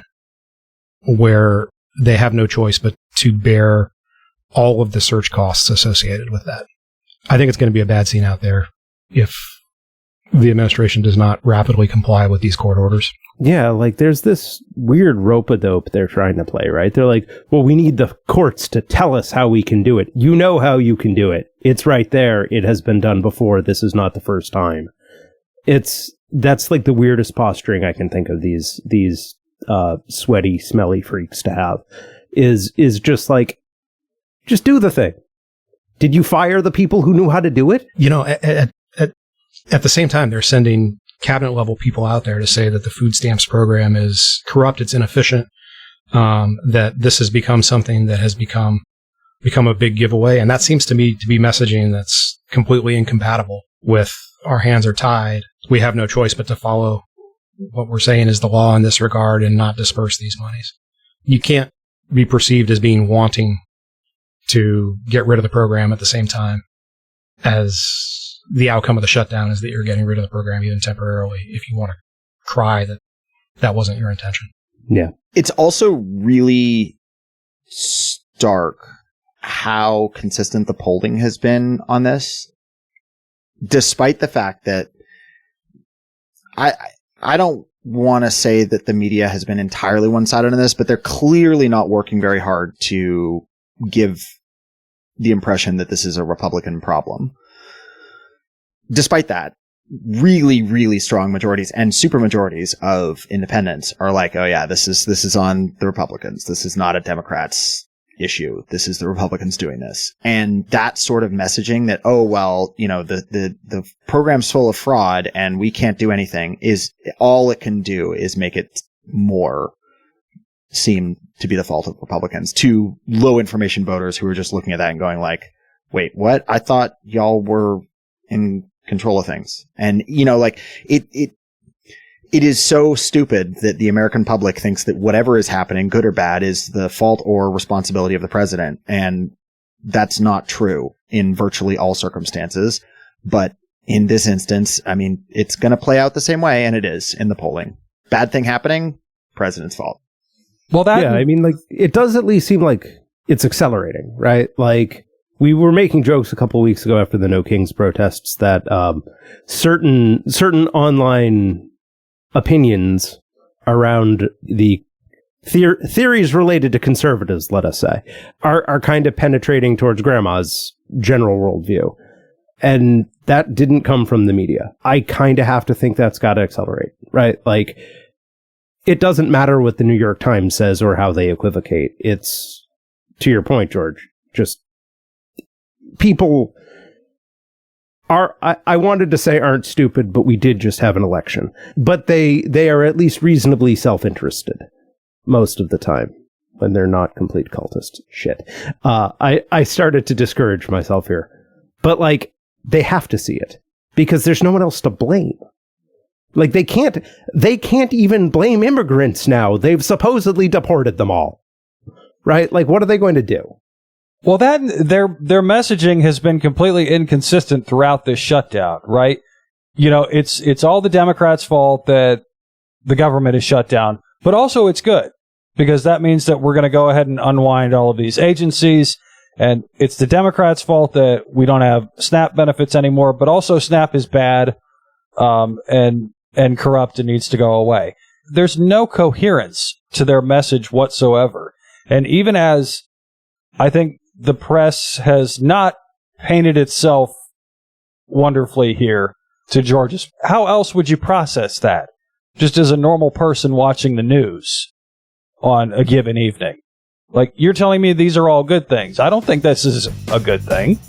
where they have no choice but to bear all of the surge costs associated with that. I think it's going to be a bad scene out there if the administration does not rapidly comply with these court orders. Yeah, like there's this weird rope-a-dope they're trying to play, right? They're like, well, we need the courts to tell us how we can do it. You know how you can do it. It's right there. It has been done before. This is not the first time. That's like the weirdest posturing I can think of these sweaty, smelly freaks to have is just like, just do the thing. Did you fire the people who knew how to do it? You know, at the same time, they're sending cabinet level people out there to say that the food stamps program is corrupt, it's inefficient, that this has become something that has become a big giveaway. And that seems to me to be messaging that's completely incompatible with our hands are tied. We have no choice but to follow what we're saying is the law in this regard and not disperse these monies. You can't be perceived as being wanting to get rid of the program at the same time as the outcome of the shutdown is that you're getting rid of the program even temporarily if you want to cry that that wasn't your intention. Yeah. It's also really stark how consistent the polling has been on this, despite the fact that I don't want to say that the media has been entirely one-sided on this, but they're clearly not working very hard to give the impression that this is a Republican problem. Despite that, really, really strong majorities and supermajorities of independents are like, oh yeah, this is on the Republicans. This is not a Democrats issue. This is the Republicans doing this. And that sort of messaging that, oh, well, you know, the program's full of fraud and we can't do anything is all it can do is make it more seem to be the fault of Republicans to low information voters who are just looking at that and going like, wait, what? I thought y'all were in control of things. And, you know, like it is so stupid that the American public thinks that whatever is happening, good or bad, is the fault or responsibility of the president. And that's not true in virtually all circumstances. But in this instance, I mean, it's going to play out the same way, and it is in the polling. Bad thing happening, president's fault. Well, yeah, I mean, like, it does at least seem like it's accelerating, right? Like, we were making jokes a couple of weeks ago after the No Kings protests that certain online opinions around the theories related to conservatives, let us say, are kind of penetrating towards grandma's general worldview. And that didn't come from the media. I kind of have to think that's got to accelerate, right? Like, it doesn't matter what the New York Times says or how they equivocate. It's, to your point, George, just people are, I wanted to say aren't stupid, but we did just have an election. But they are at least reasonably self-interested most of the time when they're not complete cultists. Shit. I started to discourage myself here. But, like, they have to see it because there's no one else to blame. Like, they can't even blame immigrants now. They've supposedly deported them all. Right? Like, what are they going to do? Well, that their messaging has been completely inconsistent throughout this shutdown, right? You know, it's all the Democrats' fault that the government is shut down, but also it's good because that means that we're going to go ahead and unwind all of these agencies, and it's the Democrats' fault that we don't have SNAP benefits anymore, but also SNAP is bad and corrupt and needs to go away. There's no coherence to their message whatsoever, and even as I think the press has not painted itself wonderfully here to George's. How else would you process that? Just as a normal person watching the news on a given evening. Like, you're telling me these are all good things. I don't think this is a good thing.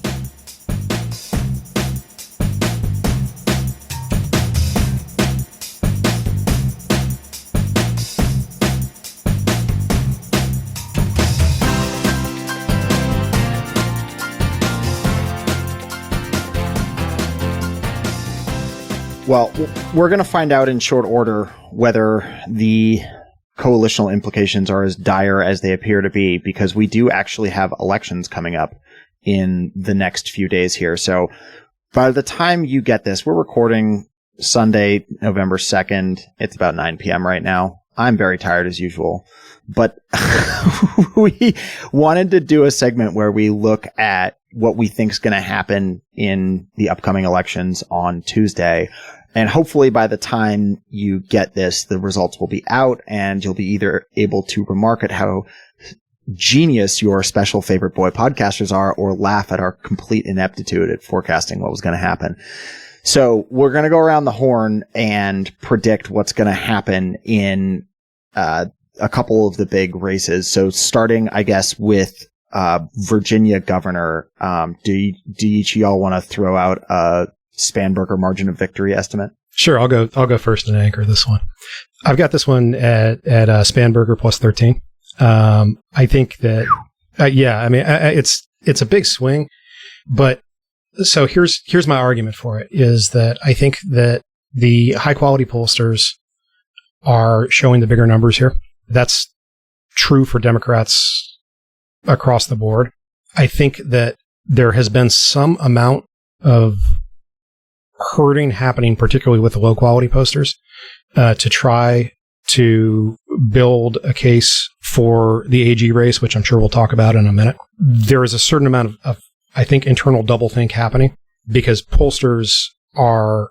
Well, we're going to find out in short order whether the coalitional implications are as dire as they appear to be, because we do actually have elections coming up in the next few days here. So by the time you get this, we're recording Sunday, November 2nd. It's about 9 p.m. right now. I'm very tired as usual. But we wanted to do a segment where we look at what we think is going to happen in the upcoming elections on Tuesday. And hopefully by the time you get this, the results will be out and you'll be either able to remark at how genius your special favorite boy podcasters are or laugh at our complete ineptitude at forecasting what was going to happen. So we're going to go around the horn and predict what's going to happen in a couple of the big races. So starting, I guess, with Virginia governor, do each of y'all want to throw out a Spanberger margin of victory estimate? Sure, I'll go first and anchor this one. I've got this one at Spanberger plus 13. I think that it's a big swing, but so here's my argument for it is that I think that the high quality pollsters are showing the bigger numbers here. That's true for Democrats across the board. I think that there has been some amount of herding happening, particularly with the low quality posters, to try to build a case for the AG race, which I'm sure we'll talk about in a minute. There is a certain amount of I think, internal doublethink happening because pollsters are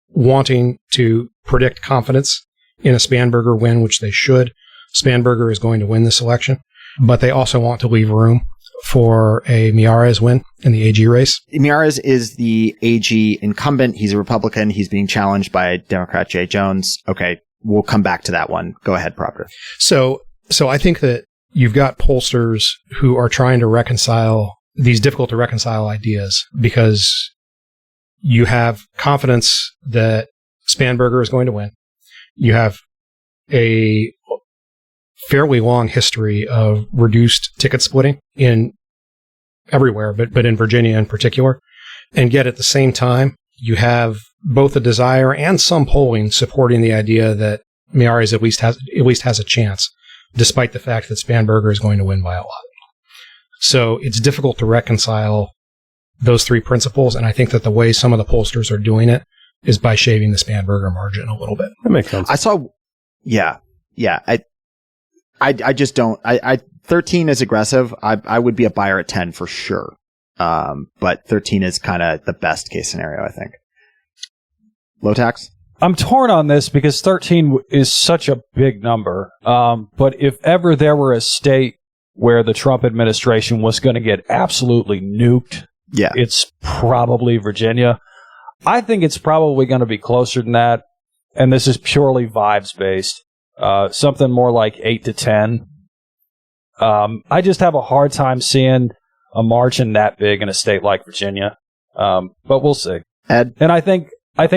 wanting to predict confidence in a Spanberger win, which they should. Spanberger is going to win this election, but they also want to leave room for a Miyares win in the AG race. Miyares is the AG incumbent. He's a Republican. He's being challenged by Democrat Jay Jones. Okay, we'll come back to that one. Go ahead, Proctor. So I think that you've got pollsters who are trying to reconcile these difficult to reconcile ideas because you have confidence that Spanberger is going to win. You have a fairly long history of reduced ticket splitting in everywhere, but in Virginia in particular. And yet at the same time, you have both a desire and some polling supporting the idea that Miyares at least has a chance, despite the fact that Spanberger is going to win by a lot. So it's difficult to reconcile those three principles, and I think that the way some of the pollsters are doing it is by shaving the Spanberger margin a little bit. That makes sense. I just don't. 13 is aggressive. I would be a buyer at 10 for sure. But 13 is kind of the best case scenario, I think. Low tax? I'm torn on this because 13 is such a big number. But if ever there were a state where the Trump administration was going to get absolutely nuked, it's probably Virginia. I think it's probably going to be closer than that. And this is purely vibes based. Something more like 8 to 10. I just have a hard time seeing a margin that big in a state like Virginia. But we'll see. Ed? And I think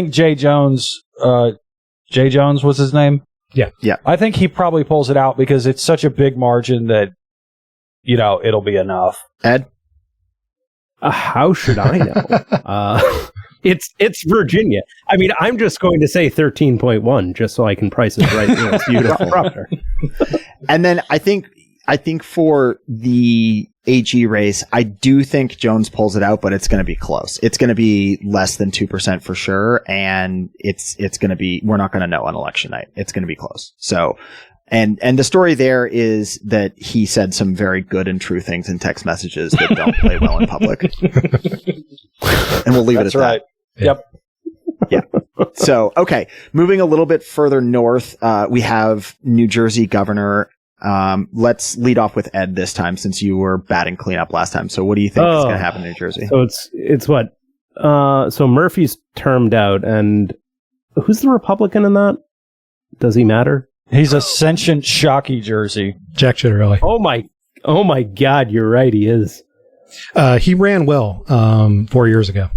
Jay Jones was his name? Yeah. I think he probably pulls it out because it's such a big margin that, it'll be enough. Ed? How should I know? It's Virginia. I mean, I'm just going to say 13.1 just so I can price it right. It's beautiful. And then I think for the AG race, I do think Jones pulls it out, but it's going to be close. It's going to be less than 2% for sure. And it's going to be, we're not going to know on election night. It's going to be close. So, and the story there is that he said some very good and true things in text messages that don't play well in public. And we'll leave it at right. that. Yep. Yeah. So, okay. Moving a little bit further north, we have New Jersey governor. Let's lead off with Ed this time since you were batting cleanup last time. So what do you think is going to happen in New Jersey? So it's what? So Murphy's termed out, and who's the Republican in that? Does he matter? He's a sentient Shockey Jersey. Jack Chitterelli. Oh my God, you're right. He is. He ran well 4 years ago.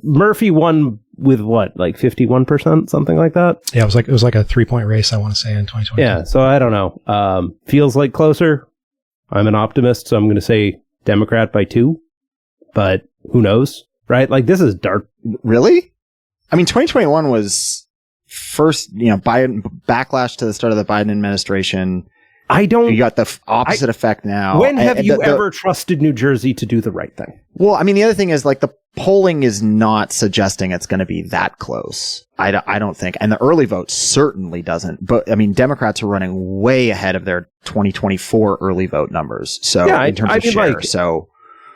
Murphy won with what, like 51%, something like that? Yeah, it was like a 3-point race, I want to say, in 2020. Yeah, so I don't know. Feels like closer. I'm an optimist, so I'm going to say Democrat by 2. But who knows, right? Like, this is dark. Really? I mean, 2021 was first, Biden backlash to the start of the Biden administration. I don't. You got the opposite effect now. When have you ever trusted New Jersey to do the right thing? Well, I mean, the other thing is like the polling is not suggesting it's going to be that close. I don't think. And the early vote certainly doesn't. But I mean, Democrats are running way ahead of their 2024 early vote numbers. So in terms of share, like, so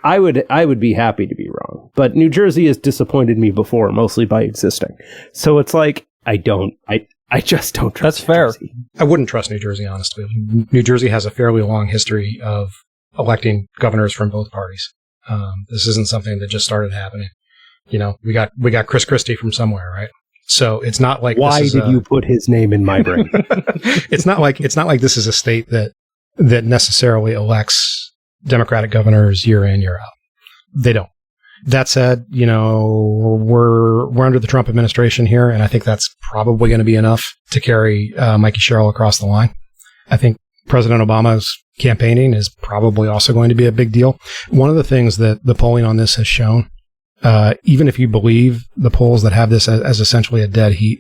I would be happy to be wrong. But New Jersey has disappointed me before, mostly by existing. So it's like, I just don't trust. That's fair. Jersey. I wouldn't trust New Jersey, honestly. New Jersey has a fairly long history of electing governors from both parties. This isn't something that just started happening. You know, we got Chris Christie from somewhere, right? So it's not like why did you put his name in my brain? It's not like this is a state that necessarily elects Democratic governors year in, year out. They don't. That said, you know, we're under the Trump administration here, and I think that's probably going to be enough to carry Mikey Sherrill across the line. I think President Obama's campaigning is probably also going to be a big deal. One of the things that the polling on this has shown, even if you believe the polls that have this as essentially a dead heat,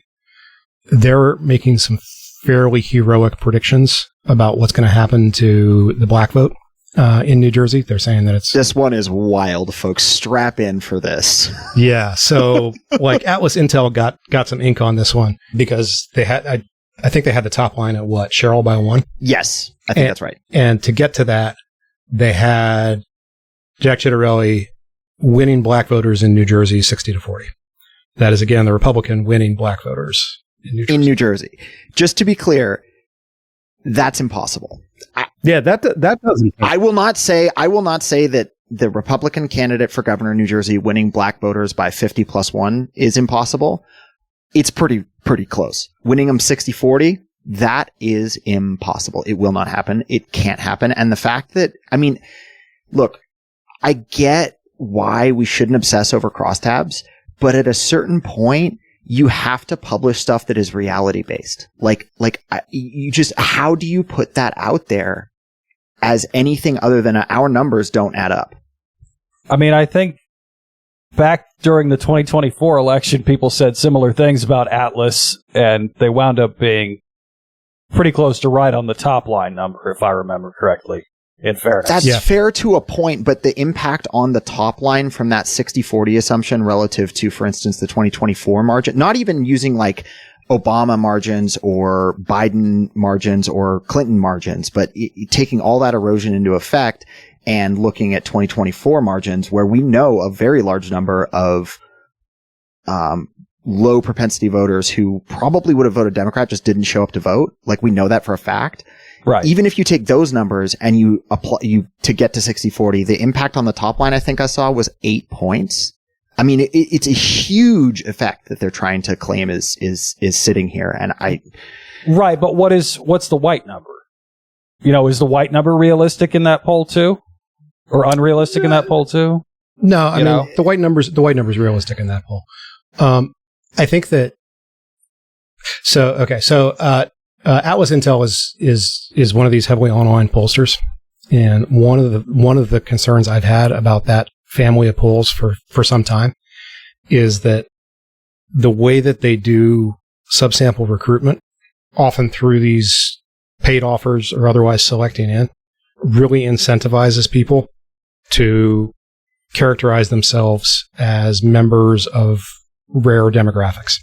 they're making some fairly heroic predictions about what's going to happen to the black vote. In New Jersey, they're saying that this one is wild, folks. Strap in for this. Yeah. So like Atlas Intel got some ink on this one because they had, I think they had the top line at what? Sherrill by 1? Yes, I think that's right. And to get to that, they had Jack Ciattarelli winning black voters in New Jersey 60-40. That is again, the Republican winning black voters in New Jersey. Just to be clear, that's impossible. That doesn't. I will not say that the Republican candidate for governor of New Jersey winning black voters by 50+1 is impossible. It's pretty close. Winning them 60-40, that is impossible. It will not happen. It can't happen. And the fact that, I mean, look, I get why we shouldn't obsess over crosstabs, but at a certain point, you have to publish stuff that is reality based. How do you put that out there as anything other than our numbers don't add up? I mean, I think back during the 2024 election, people said similar things about Atlas, and they wound up being pretty close to right on the top line number, if I remember correctly. In fairness. That's fair to a point, but the impact on the top line from that 60-40 assumption relative to, for instance, the 2024 margin, not even using like Obama margins or Biden margins or Clinton margins, but taking all that erosion into effect and looking at 2024 margins where we know a very large number of low propensity voters who probably would have voted Democrat just didn't show up to vote. Like we know that for a fact. Right. Even if you take those numbers and you apply to get to 60-40, the impact on the top line I think I saw was 8 points. I mean, it's a huge effect that they're trying to claim is sitting here, and right. But what's the white number? You know, is the white number realistic in that poll too, or unrealistic in that poll too? No, I mean the white number's realistic in that poll. I think that. So Atlas Intel is one of these heavily online pollsters, and one of the concerns I've had about that family of polls for some time is that the way that they do subsample recruitment, often through these paid offers or otherwise selecting in, really incentivizes people to characterize themselves as members of rare demographics.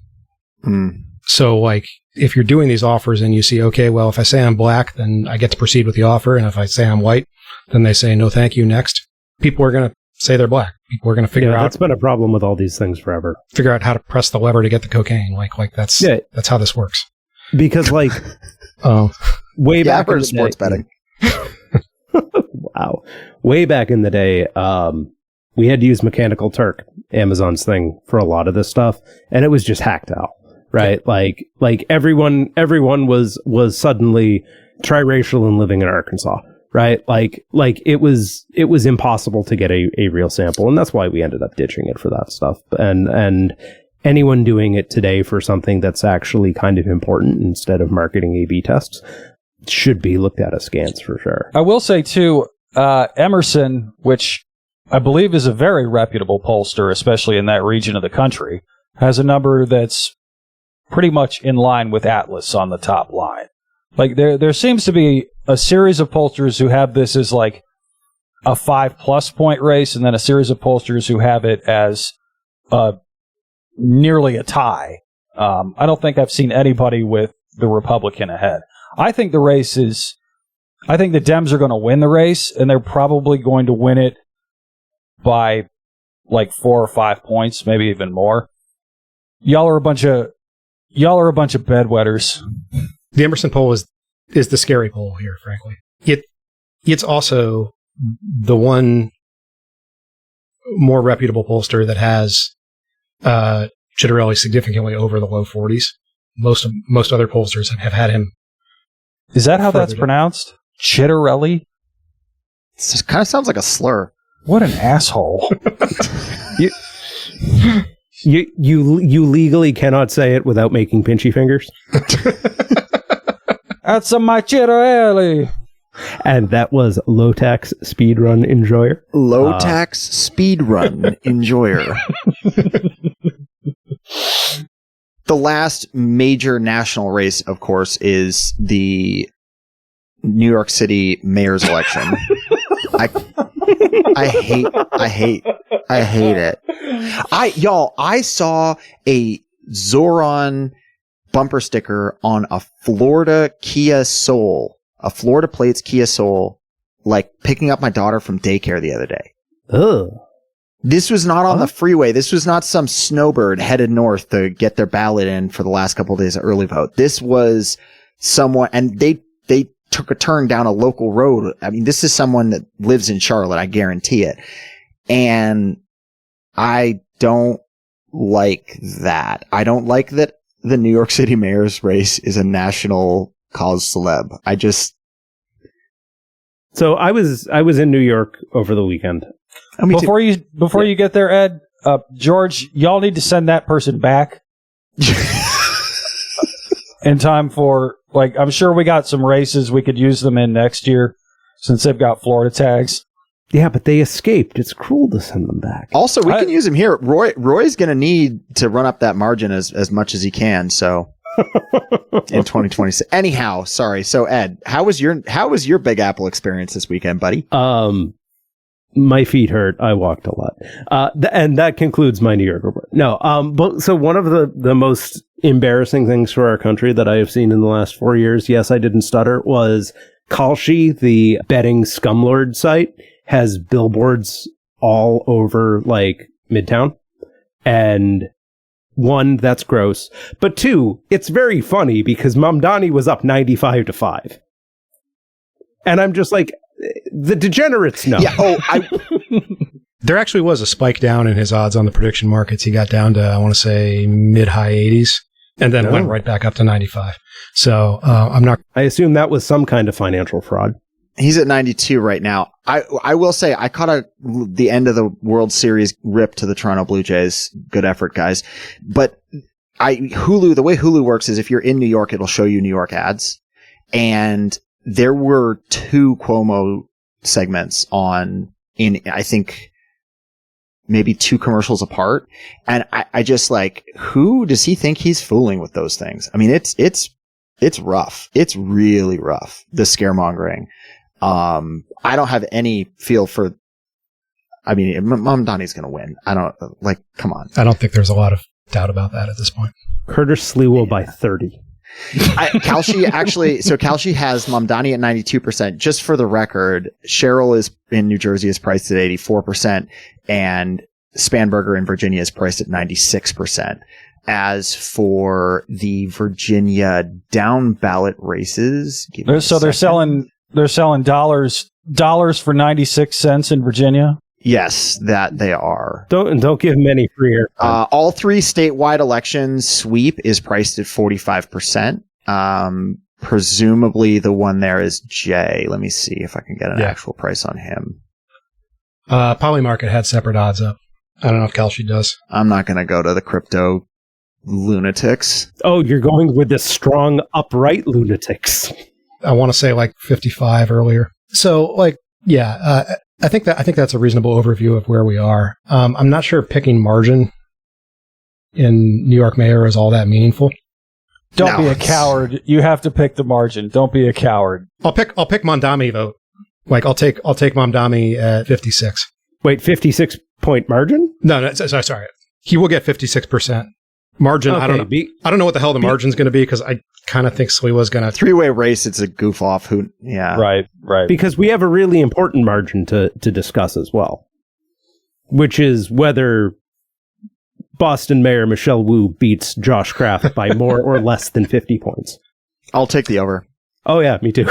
So like, if you're doing these offers and you see, okay, well, if I say I'm black, then I get to proceed with the offer. And if I say I'm white, then they say, no, thank you, next. People are going to say they're black. People are going to figure out. That's been a problem with all these things forever. Figure out how to press the lever to get the cocaine. Like that's how this works. Because like, way back in the sports betting. Wow. Way back in the day, we had to use Mechanical Turk, Amazon's thing, for a lot of this stuff. And it was just hacked out. Right, like everyone was suddenly triracial and living in Arkansas. Right, like it was impossible to get a real sample, and that's why we ended up ditching it for that stuff. And anyone doing it today for something that's actually kind of important instead of marketing A/B tests should be looked at askance for sure. I will say too, Emerson, which I believe is a very reputable pollster, especially in that region of the country, has a number that's pretty much in line with Atlas on the top line. Like there seems to be a series of pollsters who have this as like a 5+ point race, and then a series of pollsters who have it as nearly a tie. I don't think I've seen anybody with the Republican ahead. I think the Dems are going to win the race, and they're probably going to win it by like 4 or 5 points, maybe even more. Y'all are a bunch of bedwetters. The Emerson poll is the scary poll here, frankly. It's also the one more reputable pollster that has Chitterelli significantly over the low 40s. Most other pollsters have had him. Is that how that's pronounced? Chitterelli? It kind of sounds like a slur. What an asshole. You legally cannot say it without making pinchy fingers. That's my Chitterelli. And that was Low Tax Speedrun Enjoyer. Low Tax Speedrun Enjoyer. The last major national race, of course, is the New York City mayor's election. I hate it. I saw a Zoran bumper sticker on a Florida Kia Soul, a Florida Plates Kia Soul, like picking up my daughter from daycare the other day. Ugh. This was not on the freeway. This was not some snowbird headed north to get their ballot in for the last couple of days of early vote. This was someone, and they took a turn down a local road. I mean, this is someone that lives in Charlotte. I guarantee it. And I don't like that. I don't like that the New York City mayor's race is a national cause celeb. So I was in New York over the weekend. Before you get there, Ed, George, y'all need to send that person back in time for, like, I'm sure we got some races we could use them in next year since they've got Florida tags. Yeah, but they escaped. It's cruel to send them back. Also, we can use him here. Roy's going to need to run up that margin as much as he can. So in 2026. Anyhow, sorry. So Ed, how was your Big Apple experience this weekend, buddy? My feet hurt. I walked a lot. And that concludes my New York report. No, but so one of the most embarrassing things for our country that I have seen in the last 4 years, yes, I didn't stutter, was Kalshi, the betting scumlord site, has billboards all over, like, Midtown. And one, that's gross. But two, it's very funny because Mamdani was up 95-5. And I'm just like, the degenerates know. Yeah. There actually was a spike down in his odds on the prediction markets. He got down to, I want to say, mid-high 80s, and then went right back up to 95. So I assume that was some kind of financial fraud. He's at 92 right now. I will say I caught the end of the World Series rip to the Toronto Blue Jays. Good effort, guys. But Hulu, the way Hulu works is if you're in New York, it'll show you New York ads. And there were 2 Cuomo segments in I think maybe 2 commercials apart. And I just like, who does he think he's fooling with those things? I mean, it's rough. It's really rough. The scaremongering. I don't have any feel for, I mean, Mamdani's going to win. Come on. I don't think there's a lot of doubt about that at this point. Curtis Sliwa by 30. Kalshi has Mamdani at 92%. Just for the record, Cheryl is in New Jersey is priced at 84%, and Spanberger in Virginia is priced at 96%. As for the Virginia down ballot races, so they're selling dollars for 96 cents in Virginia. Yes, that they are. Don't give them any free air. All 3 statewide elections sweep is priced at 45%. Presumably the one there is Jay. Let me see if I can get an actual price on him. Polymarket had separate odds up. I don't know if Kalshi does. I'm not going to go to the crypto lunatics. Oh, you're going with the strong, upright lunatics. I want to say like 55 earlier. So, like, yeah, I think that's a reasonable overview of where we are. I'm not sure picking margin in New York mayor is all that meaningful. Don't be a coward. You have to pick the margin. Don't be a coward. I'll pick Mamdani though. Like I'll take Mamdani at 56. Wait, 56-point margin? No, sorry. He will get 56%. Margin, Okay, I don't know. I don't know what the hell the margin's going to be because I kind of think Sliwa's going to... Three-way race, it's a goof off. Yeah. Right. Because we have a really important margin to discuss as well, which is whether Boston Mayor Michelle Wu beats Josh Kraft by more or less than 50 points. I'll take the over. Oh yeah, me too.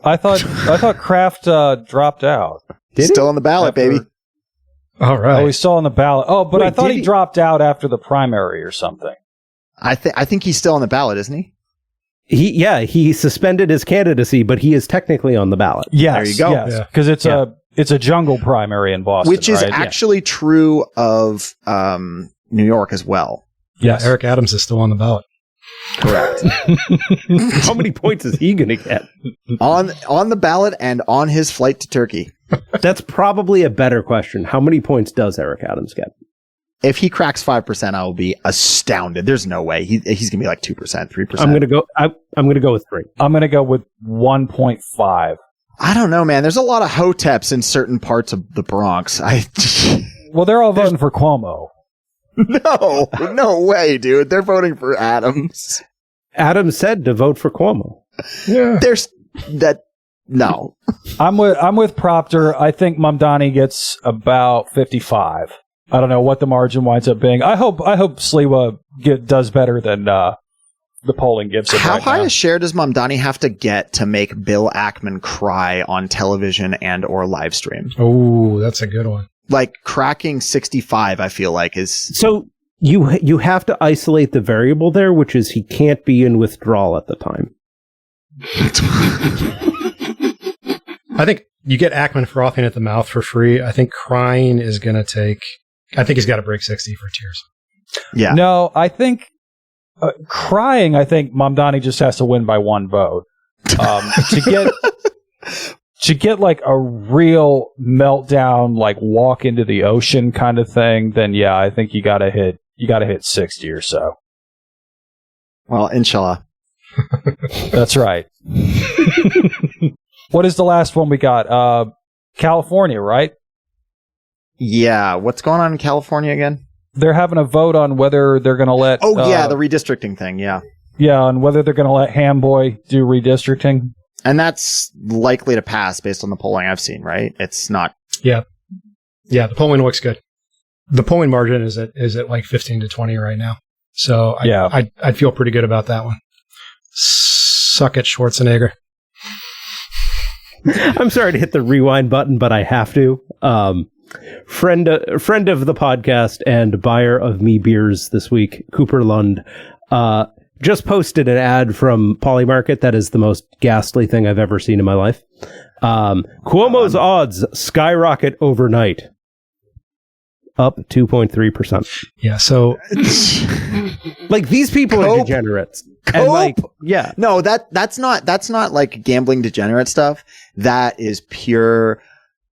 I thought Kraft dropped out. Still on the ballot, baby. All right. Oh, he's still on the ballot. Oh, but Wait, I thought did he he- dropped out after the primary or something. I think he's still on the ballot, isn't he? He suspended his candidacy, but he is technically on the ballot. Yes, There you go. Yes, Yeah. because it's a jungle primary in Boston, Which is right? actually true of New York as well. Yes. Eric Adams is still on the ballot. Correct. How many points is he going to get? on the ballot and on his flight to Turkey. That's probably a better question. How many points does Eric Adams get? If he cracks 5%, I will be astounded. There's no way he's going to be like 2%, 3%. I'm going to go with 3. I'm going to go with 1.5. I don't know, man. There's a lot of hoteps in certain parts of the Bronx. Well, they're all voting for Cuomo. No way, dude. They're voting for Adams. Adams said to vote for Cuomo. Yeah. There's that. No. I'm with Proctor. I think Mamdani gets about 55. I don't know what the margin winds up being. I hope Sliwa does better than the polling gives him. How right high now. a share does Mamdani have to get to make Bill Ackman cry on television and or live stream? Oh, that's a good one. Like cracking 65, I feel like is So you have to isolate the variable there, which is he can't be in withdrawal at the time. I think you get Ackman frothing at the mouth for free. I think crying is going to take... I think he's got to break 60 for tears. yeah. No, I think crying. I think Mamdani just has to win by one vote to get like a real meltdown, like walk into the ocean kind of thing. Then yeah, I think you got to hit 60 or so. Well, inshallah. That's right. What is the last one we got? California, right? Yeah. What's going on in California again? They're having a vote on whether they're going to let. Oh, yeah. The redistricting thing. Yeah. Yeah, on whether they're going to let Hamboy do redistricting. And that's likely to pass based on the polling I've seen, right? It's not. Yeah, the polling looks good. The polling margin is at like 15 to 20 right now. So I'd feel pretty good about that one. Suck it, Schwarzenegger. I'm sorry to hit the rewind button, but I have to. Friend of the podcast and buyer of me beers this week, Cooper Lund, just posted an ad from Polymarket that is the most ghastly thing I've ever seen in my life. Cuomo's odds skyrocket overnight, up 2.3%. Yeah, so Like these people are degenerates. And like, yeah, No, that's not like gambling degenerate stuff. That is pure,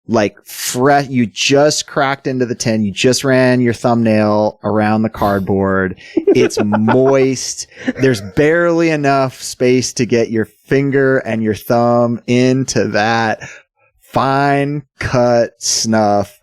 like fresh. You just cracked into the tin. You just ran your thumbnail around the cardboard. It's moist. There's barely enough space to get your finger and your thumb into that fine cut snuff.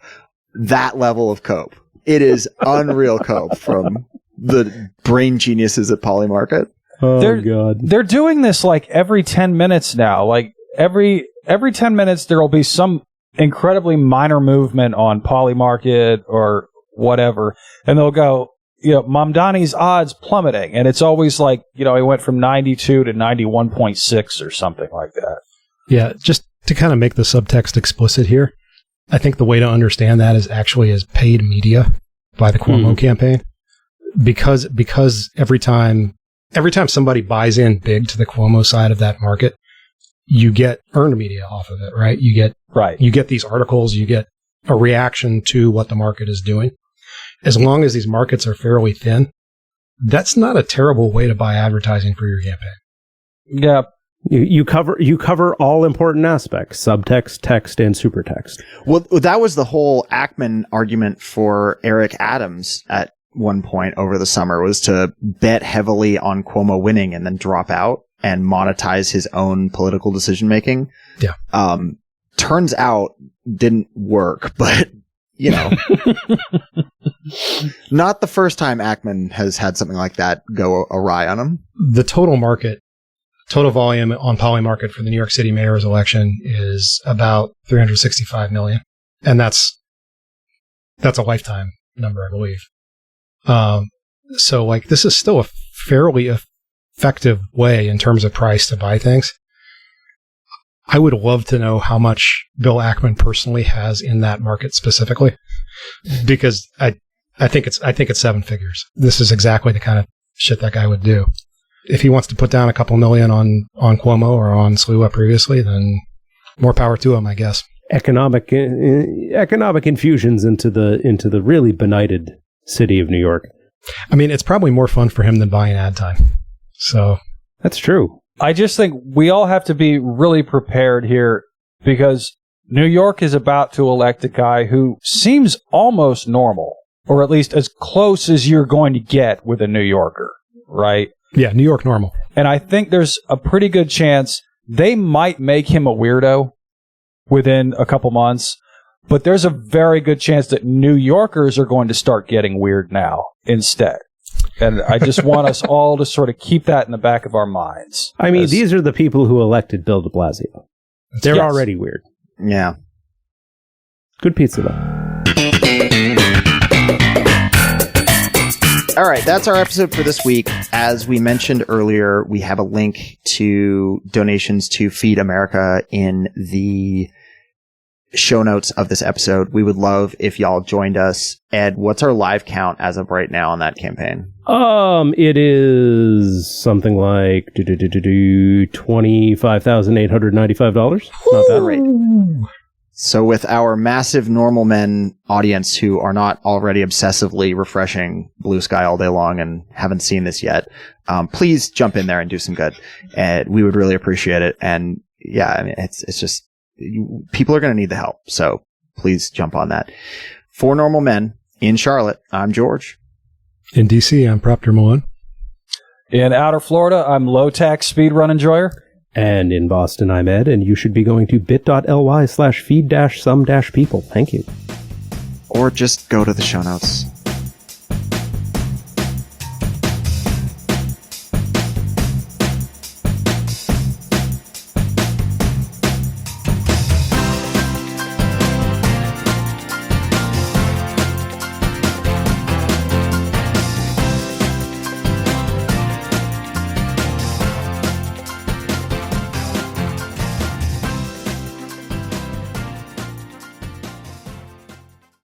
That level of cope. It is unreal cope from the brain geniuses at Polymarket. oh god, They're doing this like every 10 minutes now. Like every 10 minutes there will be some incredibly minor movement on Polymarket or whatever, and they'll go, Mamdani's odds plummeting, and it's always like, he went from 92 to 91.6 or something like that. yeah, just to kind of make the subtext explicit here, I think the way to understand that is actually as paid media by the Cuomo campaign, because every time somebody buys in big to the Cuomo side of that market, you get earned media off of it, right? You get these articles, you get a reaction to what the market is doing. As long as these markets are fairly thin, that's not a terrible way to buy advertising for your campaign. Yeah. you cover all important aspects: subtext, text, and supertext. Well, that was the whole Ackman argument for Eric Adams at one point over the summer was to bet heavily on Cuomo winning and then drop out and monetize his own political decision making. Yeah. Turns out didn't work, but not the first time Ackman has had something like that go awry on him. The total volume on Polymarket for the New York City mayor's election is about 365 million. And that's a lifetime number, I believe. So like this is still a fairly effective way in terms of price to buy things. I would love to know how much Bill Ackman personally has in that market specifically, because I think it's seven figures. This is exactly the kind of shit that guy would do. If he wants to put down a couple million on Cuomo or on Slua previously, then more power to him, I guess. Economic infusions into the really benighted city of New York. I mean, it's probably more fun for him than buying ad time. So that's true. I just think we all have to be really prepared here, because New York is about to elect a guy who seems almost normal, or at least as close as you're going to get with a New Yorker, right? Yeah, New York normal. And I think there's a pretty good chance they might make him a weirdo within a couple months, but there's a very good chance that New Yorkers are going to start getting weird now instead. And I just want us all to sort of keep that in the back of our minds. I mean, these are the people who elected Bill de Blasio. They're already weird. Yeah. Good pizza, though. All right, that's our episode for this week. As we mentioned earlier, we have a link to donations to Feed America in the show notes of this episode. We would love if y'all joined us. Ed, what's our live count as of right now on that campaign? It is something like $25,895. Not that right. So with our massive normal men audience who are not already obsessively refreshing Blue Sky all day long and haven't seen this yet, please jump in there and do some good. And we would really appreciate it. And yeah, I mean, it's just, people are going to need the help. So please jump on that. For Normal Men in Charlotte, I'm George. In DC, I'm Proctor Malone. In Outer Florida, I'm Low Tax Speedrun Enjoyer. And in Boston, I'm Ed, and you should be going to bit.ly/feed-some-people. Thank you. Or just go to the show notes.